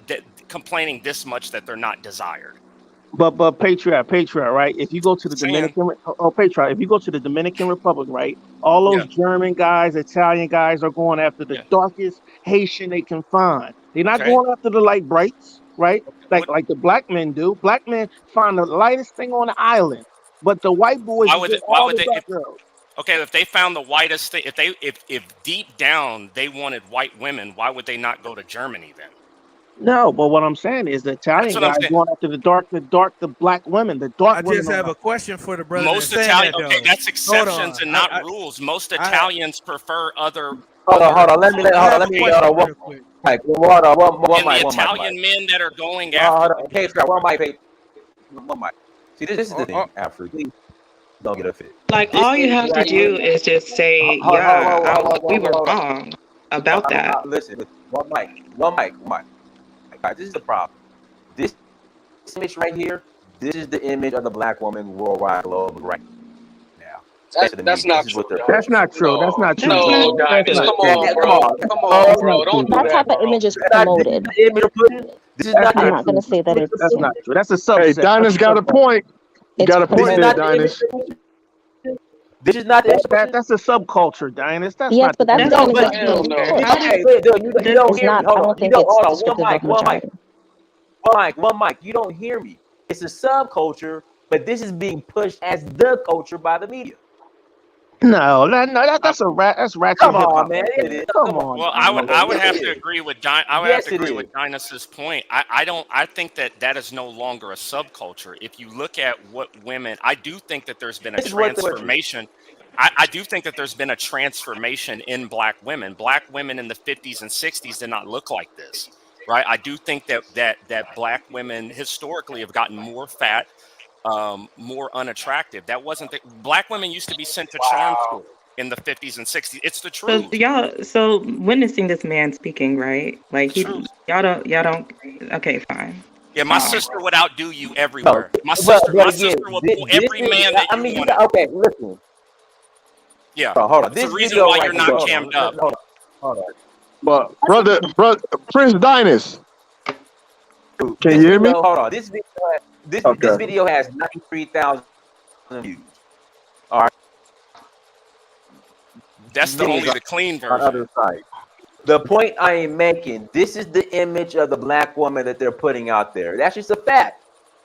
complaining this much that they're not desired. But Patriot, right? If you go to the Patriot, if you go to the Dominican Republic, right? All those German guys, Italian guys are going after the darkest Haitian they can find. They're not going after the light brights, right? Like the black men do. Black men find the lightest thing on the island, but the white boys girls. Okay, if they found the whitest thing, if deep down they wanted white women, why would they not go to Germany then? No, but what I'm saying is the Italian guys going after the black women, the dark women. I just have a question for the brother. Most Italian, that's exceptions and not rules. Most Italians prefer other. Hold on. Let me. Italian men that are going after. Okay, one mic. See, this is the thing. After don't get a fit. Like all you have to do is just say, we were wrong about that. Listen, one mic. This is the problem. This image right here, this is the image of the black woman worldwide globe right now. That's not true. That's not true. That's not true. No, guys, come on, bro. Don't do That type of image is promoted. This is not I'm not going to say that it's. That's not true. That's a subset. Hey, Dinus got a point. You got a point there, Dinus. This is not that's a subculture, Dinus. That's yes, but that's hell no. You don't hear me. I don't think it's One mic. You don't hear me. It's a subculture, but this is being pushed as the culture by the media. No, that's ratchet. Come on, man. Come on. Well, I would have to agree with Dinus's point. I think that is no longer a subculture. If you look at what women, I do think that there's been a transformation. I do think that there's been a transformation in black women. Black women in the 50s and 60s did not look like this, right? I do think that black women historically have gotten more fat, more unattractive. That wasn't black women used to be sent to charm school in the 50s and 60s. It's the truth. So witnessing this man speaking, right? Like y'all don't. Okay, fine. Yeah, my sister would outdo you everywhere. My sister will pull every man that you want. Okay, listen. Yeah. Hold on. That's the reason why you're not jammed up. Hold on. But brother, Prince Dinus, can you hear me? Hold on. This video has 93,000 views. All right. That's the clean version. Other side. The point I am making, this is the image of the black woman that they're putting out there. That's just a fact.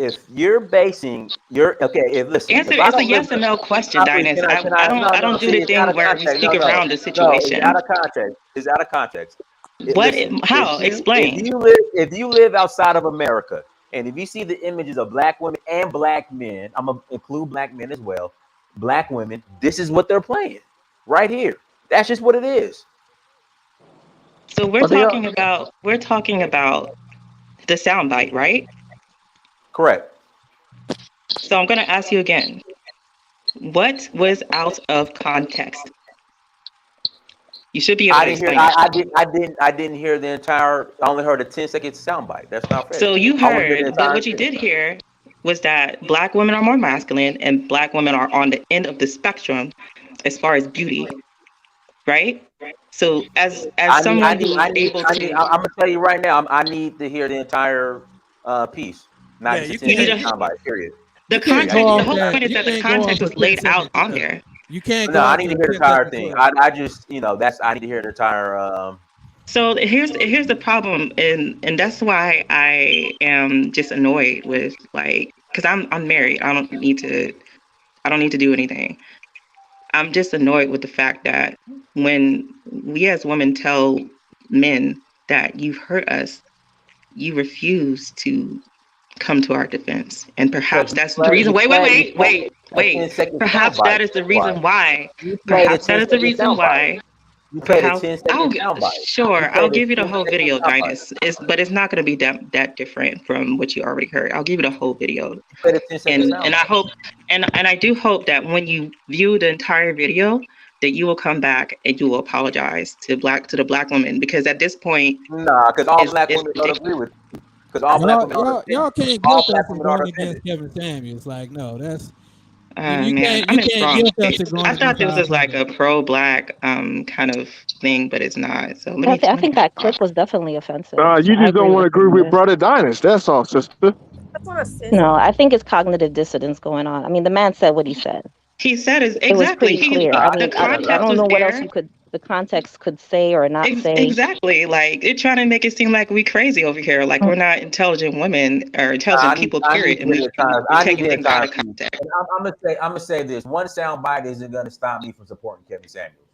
if you're basing your listen, Answer. if I It's a don't live, yes or no question, Opry, Dinus. can I? No, I no. don't do See, the it's out thing of where we context. No, speak no, around the no. It's situation. out of context. It's out of context. What? Listen, How? Explain. if you live outside of America, and if you see the images of black women and black men, I'm gonna include black men as well. Black women, this is what they're playing right here. That's just what it is. So we're talking about the soundbite, right? Correct. So I'm going to ask you again. What was out of context? You should be able to explain it. I didn't hear the entire. I only heard a 10-second soundbite. That's not fair. So you I want to hear the heard, but entire what you thing. did hear was that black women are more masculine and black women are on the end of the spectrum as far as beauty. right? So as I someone need, who's I need, able I need. to, I'm gonna tell you right now. I need to hear the entire piece, not Yeah, just a you 10 you need second can't. a soundbite. Period. the You can't Period. go context. The off whole that. point is You that the can't go off context a was laid 10-second out on clip. there. You can't No, go I off need the to hear the 10 entire second thing. clip. I just, I need to hear the entire. So here's the problem, and that's why I am just annoyed with, like, because I'm married. I don't need to do anything. I'm just annoyed with the fact that when we as women tell men that you've hurt us, you refuse to come to our defense. And perhaps that's the reason. You Wait, played a wait. 10-second Perhaps soundbite. that is the reason why. You played a Perhaps that is the 10-second reason soundbite. why. You played a Perhaps 10-second soundbite. sure, I'll played a give you the whole 10-second video, soundbite. Dynas. But it's not going to be that different from what you already heard. I'll give you the whole video. You played a 10-second And I soundbite. hope and I do hope that when you view the entire video, that you will come back and you will apologize to the black women, because at this point, Nah, because all black it's women don't agree ridiculous. with you. Because all black women aren't Y'all offended. can't All guilt us black for women going aren't against offended. Kevin Samuels. Like, no, that's Man, you I'm in the can't wrong guilt us space. for going I thought against this our was like a brother. pro-black kind of thing, but it's not. So I let think me that clip was definitely offensive. You I just agree don't want with to agree him with there. Brother Dynas. That's all, sister. I just want to say No, I think it's cognitive dissonance going on. I mean, the man said what he said. He said is It was exactly. pretty clear. I The mean, I context don't was know what else there. the context could say or not say. Exactly. Like, they're trying to make it seem like we crazy over here, like we're not intelligent women or intelligent people, I need period. to And hear the entire. we're I need taking to hear the things out entire of piece. context. And I'm gonna say this: one soundbite isn't gonna stop me from supporting Kevin Samuels,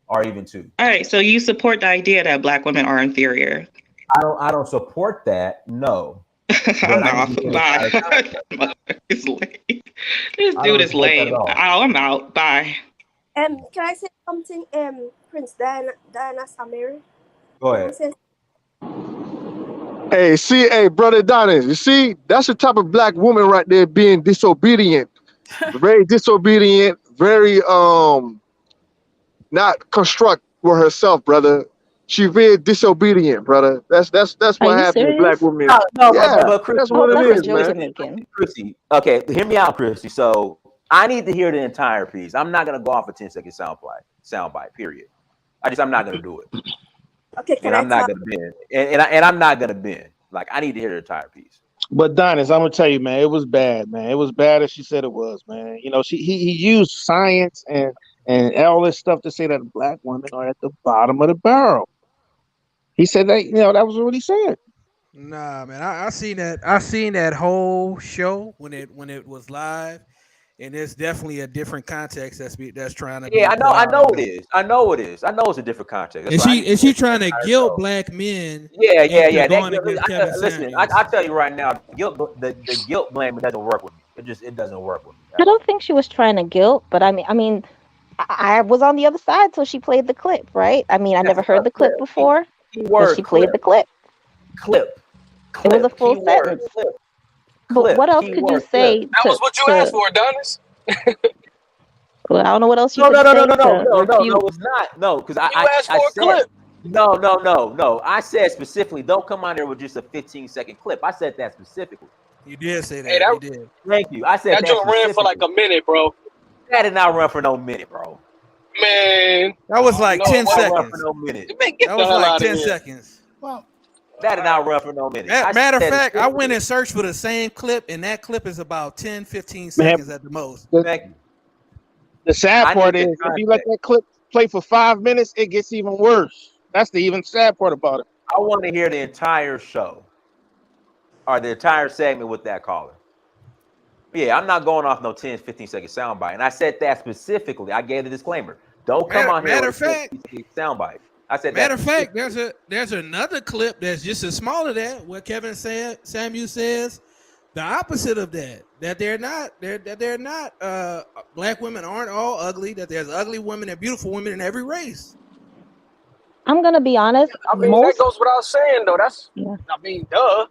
or even two. All right. So you support the idea that black women are inferior? I don't support that. No. I'm But I off. need to hear the Bye. entire context. It's late. This I dude don't is support that at lame. all. Oh, I'm out. Bye. Can I say something? Prince Diana Samiri. Go ahead. Hey, Brother Dynas, you see, that's the type of black woman right there being disobedient. Very disobedient, very not construct with herself, brother. She very disobedient, brother. That's Are what you happened to black serious? women. No, Yeah, but Chris, that's I hope what it that's a is, joke man. you're making. Chrissy, okay, hear me out, Chrissy. So I need to hear the entire piece. I'm not gonna go off a 10-second soundbite. Period. I'm not gonna do it, Okay, can and I I'm not talk? gonna bend, and I'm not gonna bend. Like, I need to hear the entire piece. But Donis, I'm gonna tell you, man, it was bad, man. It was bad as she said it was, man. You know, he used science and all this stuff to say that black women are at the bottom of the barrel. He said that, that was what he said. Nah, man, I seen that. I seen that whole show when it was live, and it's definitely a different context that's trying to be Yeah, put I out know on it it. is. I know it is. I know it's a different context. That's And why I need to she hear the trying to entire guilt show. black men Yeah. into That going guilt, against Kevin listen, Samuels. I tell you right now, the guilt blame doesn't work with me. It doesn't work with me. I don't think she was trying to guilt, but I mean, I was on the other side, so she played the clip, right? I mean, I never heard the clip before, but she played the clip. Clip. It was a full sentence. But what else could you say That was what you asked for, Donis. Well, I don't know what else you No, could say to no, refute. it's not. No, because You asked for a said clip. no. I said specifically, don't come on there with just a 15-second clip. I said that specifically. You did say that. Hey, You did. Thank you. I said that that joint ran for like specifically. a minute, bro. That did not run for no minute, bro. Man, That was like no, 10 That didn't run seconds. for no minute. man, get That the was hell like out of 10 here. seconds. Well, That did not run for no minute. Matter of said fact, I went specifically. and searched for the same clip, and that clip is about 10, 15 Man, seconds at the most. Thank you. the sad I part need is the if you let context. that clip play for 5 minutes, it gets even worse. That's the even sad part about it. I want to hear the entire show or the entire segment with that caller. Yeah, I'm not going off no 10, 15-second soundbite. And I said that specifically. I gave the disclaimer. Don't come on here Matter with of a fact, 15-second soundbite. I said Matter that of fact, specifically. there's another clip that's just as small as that where Kevin Samuel says the opposite of that. That they're not black women aren't all ugly, that there's ugly women and beautiful women in every race. I'm gonna be honest. I mean, that goes without saying, though. That's, Yeah. I mean, duh.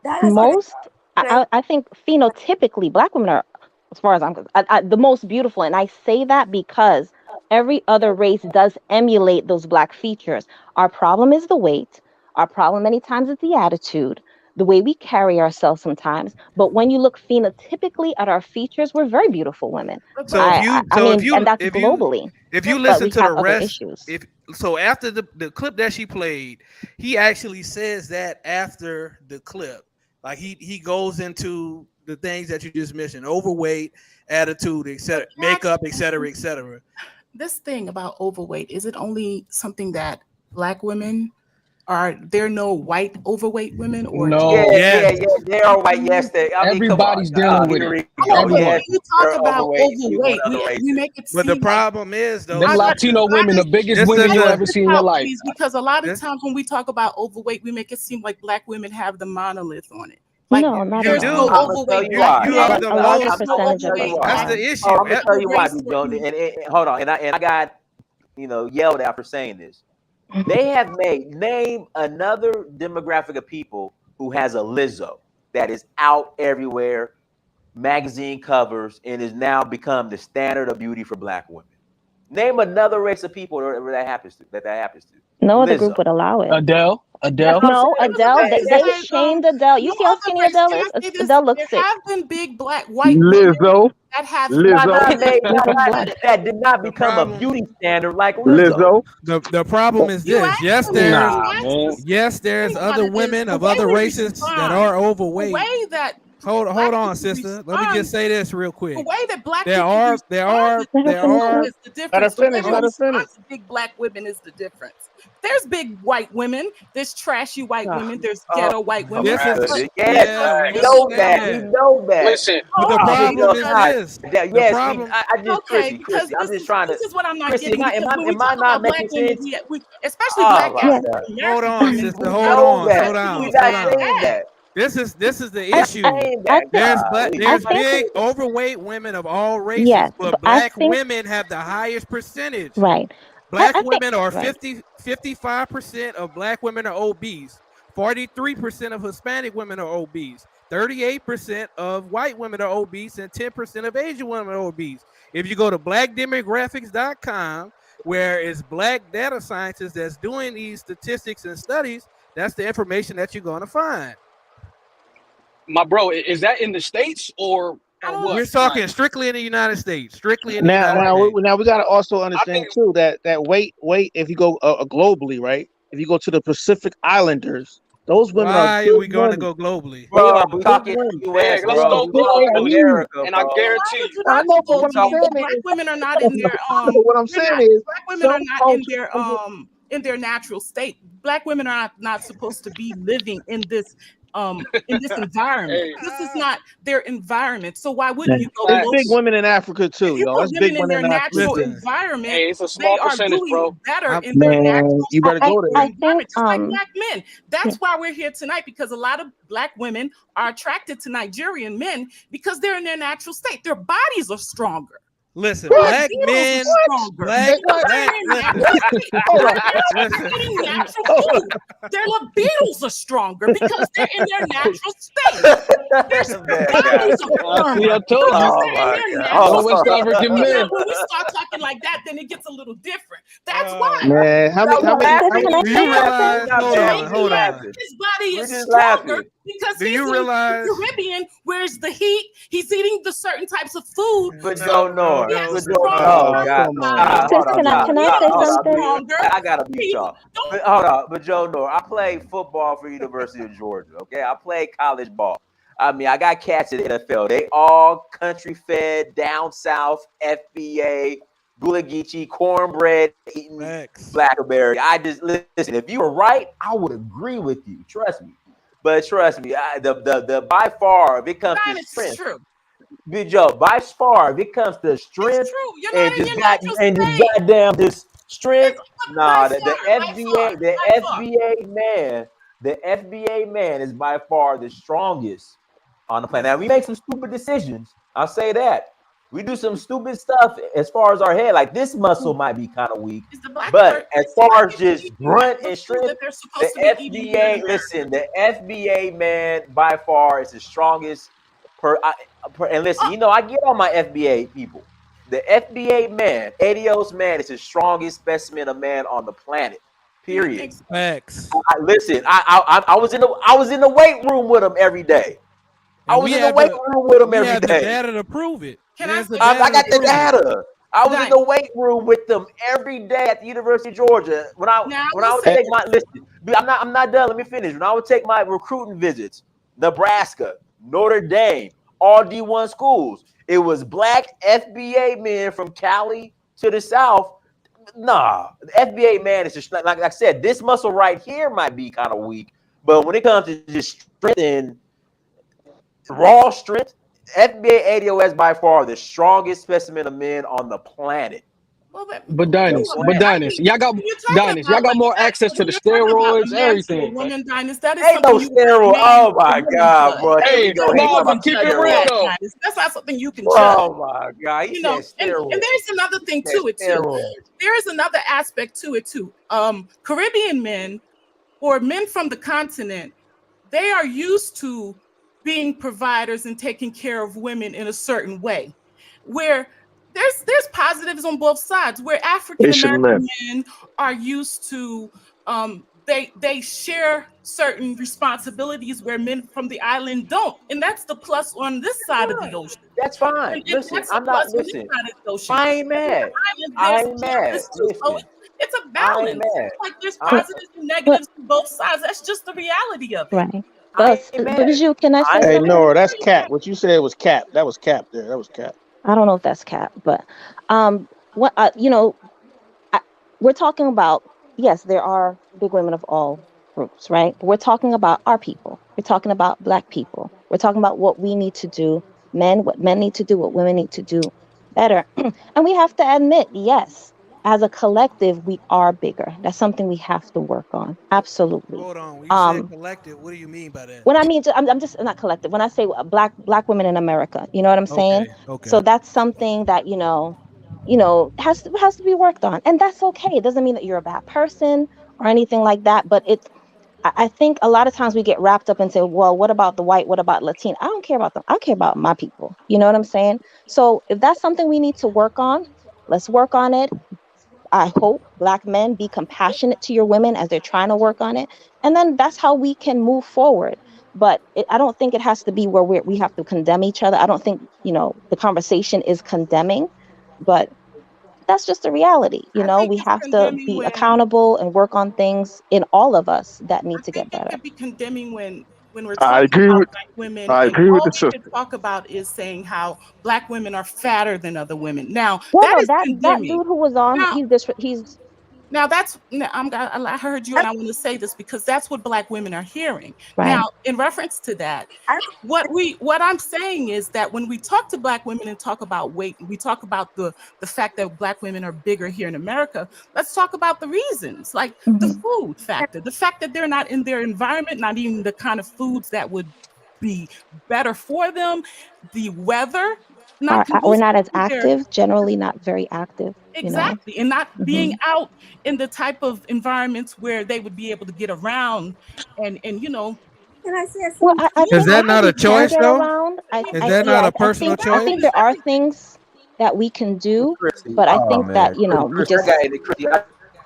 I think phenotypically black women are, as far as I'm concerned, the most beautiful, and I say that because every other race does emulate those black features. Our problem is the weight. Our problem many times is the attitude. the way we carry ourselves sometimes. But when you look phenotypically at our features, we're very beautiful women. So And that's globally. if you But listen we to have the other rest, issues. so after the clip that she played, he actually says that after the clip, like he goes into the things that you just mentioned: overweight, attitude, etc., makeup, etc., etc. This thing about overweight, is it only something that Black women are? There no white overweight women, or No. Yeah, they are white. Yes, they. I mean, come on. Everybody's dealing with Here it. we go. When Yes, you they're talk about overweight. overweight, Other we races. make it But seem the problem is, though, Them Latino women, the biggest women you'll ever see in your life. because a lot of times when we talk about overweight, we make it seem like Black women have the monolith on it. Like No, not there's at no all. overweight You Black are men, the A larger most. there's no percentage of overweight us That's are. the issue. I'm gonna tell you why, race Big or Joe. And hold on, and I got yelled at for saying this. They have name another demographic of people who has a Lizzo that is out everywhere, magazine covers, and is now become the standard of beauty for Black women. Name another race of people where that happens to. That happens to. No other Lizzo. group would allow it. Adele. No, Adele. They shamed Adele. You see how skinny Adele is? Adele looks there sick. have been big Black white women Lizzo, that have that did not become a beauty standard like Lizzo. The problem is this. Yes, there's think other about it is women the of way other we races that respond, are the overweight. way that Hold Black on, people sister. Let me respond, just say this real the quick. way that Black There people are respond is the difference. Let her The way finish, we let her respond finish. to big Black women is the difference. There's big white women, there's trashy white women, there's ghetto white women. This is but Yes, we know that. We know that. Listen, but the problem is this. Yes, I just okay, because I'm just trying to. this is what I'm not Chrissy, getting. Because when we am I talk not about Black making women, sense? we especially Oh Black my African God. Hold American on, women, sister. We Hold know on. that. Slow down. We're Slow not down. saying that. This is the I issue. Saying that. There's I think big overweight women of all races, yes, but but I Black think women have the highest percentage. right. Black I think women are right. 55% of Black women are obese. 43% of Hispanic women are obese. 38% of white women are obese, and 10% of Asian women are obese. If you go to blackdemographics.com, where it's Black data scientists that's doing these statistics and studies, that's the information that you're going to find. my bro, is that in the States or what? We're talking strictly in the United States. Strictly in the Now, United States. now we got to also understand too that weight. If you go globally, right? If you go to the Pacific Islanders, those women are Why big are we going to women. go globally? They Bro, are we big talking women. U.S., let's bro. go We talking globally, America, and I bro. guarantee Why you. would you I not know, go but what I'm globally? saying Black is, women are not in their what I'm saying is, Black women some are not cultures. in their natural state. Black women are not supposed to be living in this environment. Hey, This is not their environment. So why wouldn't you go There's big global? women in Africa too, If you y'all. put There's big women in women their in Africa natural too. environment, hey, it's a they small are percentage, doing bro. better in their Man, natural you better I go there. I think environment, just like Black men. That's why we're here tonight, because a lot of Black women are attracted to Nigerian men because they're in their natural state. Their bodies are stronger. Listen, Their Black beetles men, are stronger. Black, Because they're in their listen, natural state. Hold on. They're eating natural food. Their libidos are stronger because they're in their natural state. Their bodies are See, I firmer told you. because Oh they're in my their God. natural No West state. African So now men. when we start talking like that, then it gets a little different. That's why. Man, how many? can I do say you realize, something? hold on. His body We're is just stronger laughing. because Do he's you in realize? the Caribbean, where's the heat? He's eating the certain types of food. But So Joe Nor. he has a But Joe, stronger oh God. come on. Hold Sis, on, can I stop, say hold on. something? stronger. I gotta mute y'all. But, hold on, but Joe Nor, I played football for University of Georgia. Okay, I played college ball. I mean, I got cats in the NFL. They all country fed, down south, FBA, Gulagichi, cornbread, eating blackberry. I just listen. If you were right, I would agree with you. Trust me. But trust me, the by far, if it comes to strength, True. Big Joe, by far, if it comes to strength You're and not in just your got natural and just state. goddamn this strength, nah, the By FBA man is by far the strongest on the planet. Now we make some stupid decisions. I'll say that. We do some stupid stuff as far as our head. Like this muscle might be kind of weak, but as far as just grunt and strength, the FBA. Listen, the FBA man by far is the strongest. And listen, you know, I get on my FBA people. The FBA man, Adios man, is the strongest specimen of man on the planet. Period. Facts. Listen, I was in the weight room with them every day. I was in the weight room with them We every have the day. data to prove it. There's the I data got to the prove it. data. I was in the weight room with them every day at the University of Georgia. When I would take my I'm not done. Let me finish. When I would take my recruiting visits, Nebraska, Notre Dame, all D1 schools, it was black FBA men from Cali to the South. Nah, the FBA man is just like I said. This muscle right here might be kind of weak, but when it comes to just strength and raw strength, FBA ADOS by far the strongest specimen of men on the planet. But Dynasty, y'all got more access to the steroids, everything. Woman, Dynasty, that is Ain't no something you steroid. Oh my God, bro! Hey, no, but keep it real though. That's not something you can judge. Oh my God, you know, and there's another thing to it too. There is another aspect to it too. Caribbean men or men from the continent, they are used to being providers and taking care of women in a certain way, where there's positives on both sides. Where African American men are used to they share certain responsibilities where men from the island don't, and that's the plus on this side of the ocean. That's fine. Listen, I'm not listen. I ain't mad. I ain't mad. Listen, it's a balance. Like there's positives and negatives on both sides. That's just the reality of it. Right. But Bijou, can I say Hey, something? Nora, that's cap. What you said was cap. That was cap there. That was cap. I don't know if that's cap, but what we're talking about. Yes, there are big women of all groups, right? But we're talking about our people. We're talking about Black people. We're talking about what we need to do, what men need to do, what women need to do better. And we have to admit, yes, as a collective, we are bigger. That's something we have to work on. Absolutely. Hold on. When you say collective, what do you mean by that? When I mean, I'm just not collective. When I say black women in America, you know what I'm saying? Okay. So that's something that has to be worked on, and that's okay. It doesn't mean that you're a bad person or anything like that. But I think a lot of times we get wrapped up and say, well, what about the white? What about Latino? I don't care about them. I care about my people. You know what I'm saying? So if that's something we need to work on, let's work on it. I hope Black men be compassionate to your women as they're trying to work on it. And then that's how we can move forward. But I don't think it has to be where we have to condemn each other. I don't think, the conversation is condemning, but that's just the reality. We have to be accountable and work on things in all of us that need to get better. It could be condemning when we're I talking agree about with Black women. I agree with the all we sister. can talk about is saying how Black women are fatter than other women. Now that dude who was on, he's now I heard you, and I want to say this because that's what Black women are hearing. Right. Now, in reference to that, what I'm saying is that when we talk to Black women and talk about weight, we talk about the fact that Black women are bigger here in America. Let's talk about the reasons, like the food factor, the fact that they're not in their environment, not eating the kind of foods that would be better for them, the weather. we're not as active, generally not very active. Exactly. And not being out in the type of environments where they would be able to get around and Can I say something? Well, Is that not a choice though? Is that not a personal choice? I think there are things that we can do, but I think that we just.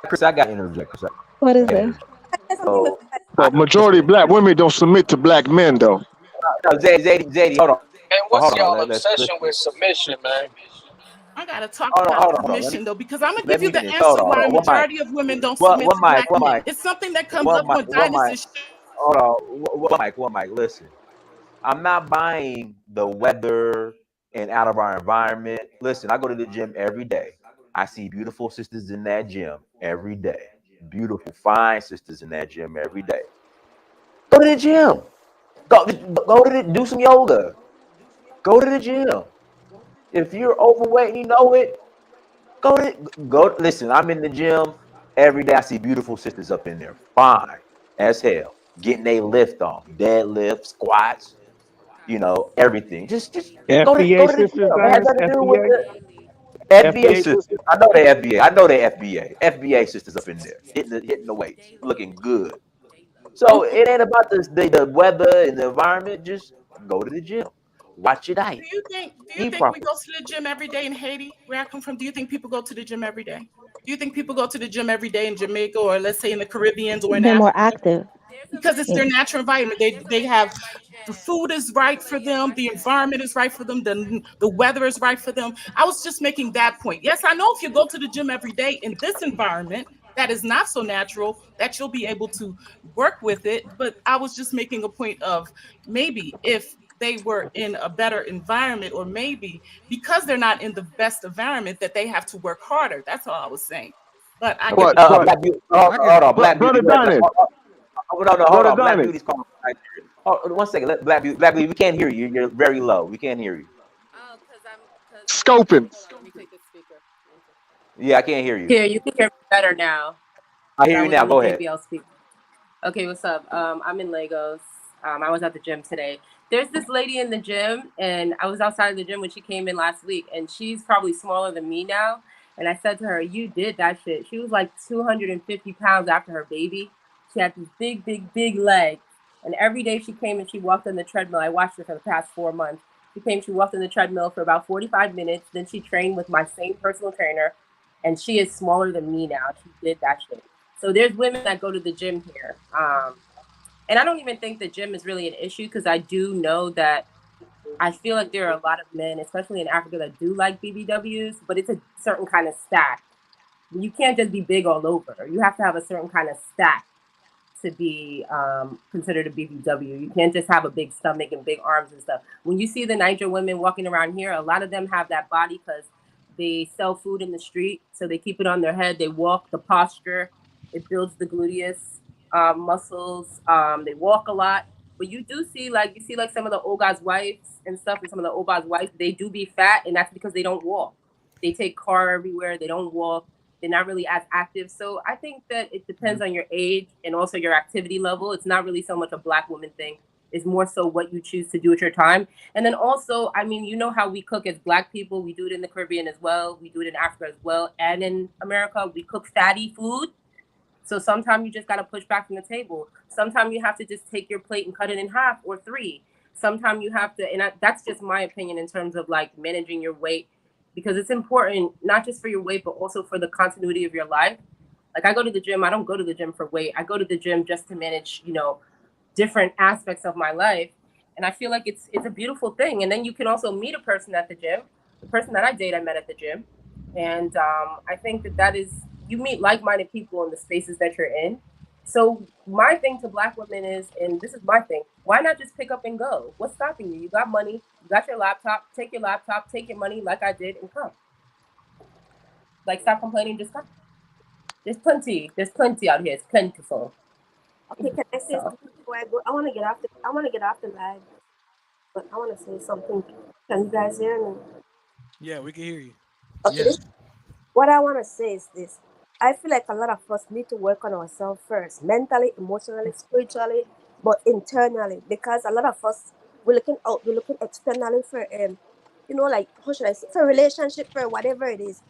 Chris, I got to interject. What is it? But majority of Black women don't submit to Black men, though. No, Zadie, hold on. Man, what's y'all obsession with submission, man? I gotta talk about submission though, because I'm gonna give you the answer why a majority of women don't submit to Black men. It's something that comes up with Dynasty. Hold on, one mic. Listen, I'm not buying the weather and out of our environment. Listen, I go to the gym every day. I see beautiful sisters in that gym every day. Beautiful, fine sisters in that gym every day. Go to the gym. Do some yoga. Go to the gym. If you're overweight and you know it, go. Listen, I'm in the gym every day. I see beautiful sisters up in there, fine as hell, getting a lift on, deadlift, squats, everything. Just go to the gym. It has nothing to do with the FBA sisters. I know they FBA. FBA sisters up in there, hitting the weights, looking good. So it ain't about the weather and the environment. Just go to the gym. Watch your diet. Do you think we go to the gym every day in Haiti, where I come from? Do you think people go to the gym every day? Do you think people go to the gym every day in Jamaica, or let's say in the Caribbean or in They're more Africa? active. Because it's their natural environment. They have the food is right for them, the environment is right for them, the weather is right for them. I was just making that point. Yes, I know if you go to the gym every day in this environment that is not so natural, that you'll be able to work with it. But I was just making a point of maybe if they were in a better environment, or maybe because they're not in the best environment, that they have to work harder. That's all I was saying. But I get But what but Black Beauty, hold on, Black Beauty. brother Donnie, No, hold brother on. Black Donnie, Beauty's calling from Nigeria. Oh, 1 second. Black Beauty, we can't hear you. You're very low. We can't hear you. scoping. Let me take this speaker. Yeah, I can't hear you. Here, you can hear me better now. I hear That you was now. on the Go ahead. JBL speaker. Okay, what's up? I'm in Lagos. I was at the gym today. There's this lady in the gym, and I was outside of the gym when she came in last week, and she's probably smaller than me now. And I said to her, "You did that shit." She was like 250 pounds after her baby. She had these big, big, big legs. And every day she came and she walked on the treadmill. I watched her for the past 4 months. She walked on the treadmill for about 45 minutes. Then she trained with my same personal trainer, and she is smaller than me now. She did that shit. So there's women that go to the gym here. And I don't even think the gym is really an issue, because I do know that I feel like there are a lot of men, especially in Africa, that do like BBWs, but it's a certain kind of stack. You can't just be big all over. You have to have a certain kind of stack to be considered a BBW. You can't just have a big stomach and big arms and stuff. When you see the Niger women walking around here, a lot of them have that body because they sell food in the street, so they keep it on their head. They walk, the posture, it builds the gluteus muscles. They walk a lot, but you see like some of the old guys' wives and stuff, and some of the old guys' wives, they do be fat, and that's because they don't walk. They take car everywhere. They don't walk. They're not really as active. So I think that it depends on your age and also your activity level. It's not really so much a Black woman thing. It's more so what you choose to do at your time. And then also, I mean, you know how we cook as Black people. We do it in the Caribbean as well. We do it in Africa as well. And in America, we cook fatty food. So sometimes you just got to push back from the table. Sometimes you have to just take your plate and cut it in half or three. Sometimes you have to, and that's just my opinion in terms of like managing your weight, because it's important, not just for your weight, but also for the continuity of your life. Like I go to the gym, I don't go to the gym for weight. I go to the gym just to manage, different aspects of my life. And I feel like it's a beautiful thing. And then you can also meet a person at the gym. The person that I date, I met at the gym. And I think that is, you meet like-minded people in the spaces that you're in. So my thing to Black women is, and this is my thing, why not just pick up and go? What's stopping you? You got money, you got your laptop, take your money like I did and come. Like stop complaining, just come. There's plenty out here. It's plentiful. Okay, can I say something before I go? I want to get off the live, but I want to say something. Can you guys hear me? Yeah, we can hear you. Okay, Yes. what I want to say is this. I feel like a lot of us need to work on ourselves first, mentally, emotionally, spiritually, but internally, because a lot of us, we're looking externally for, like, how should I say, for relationship, for whatever it is.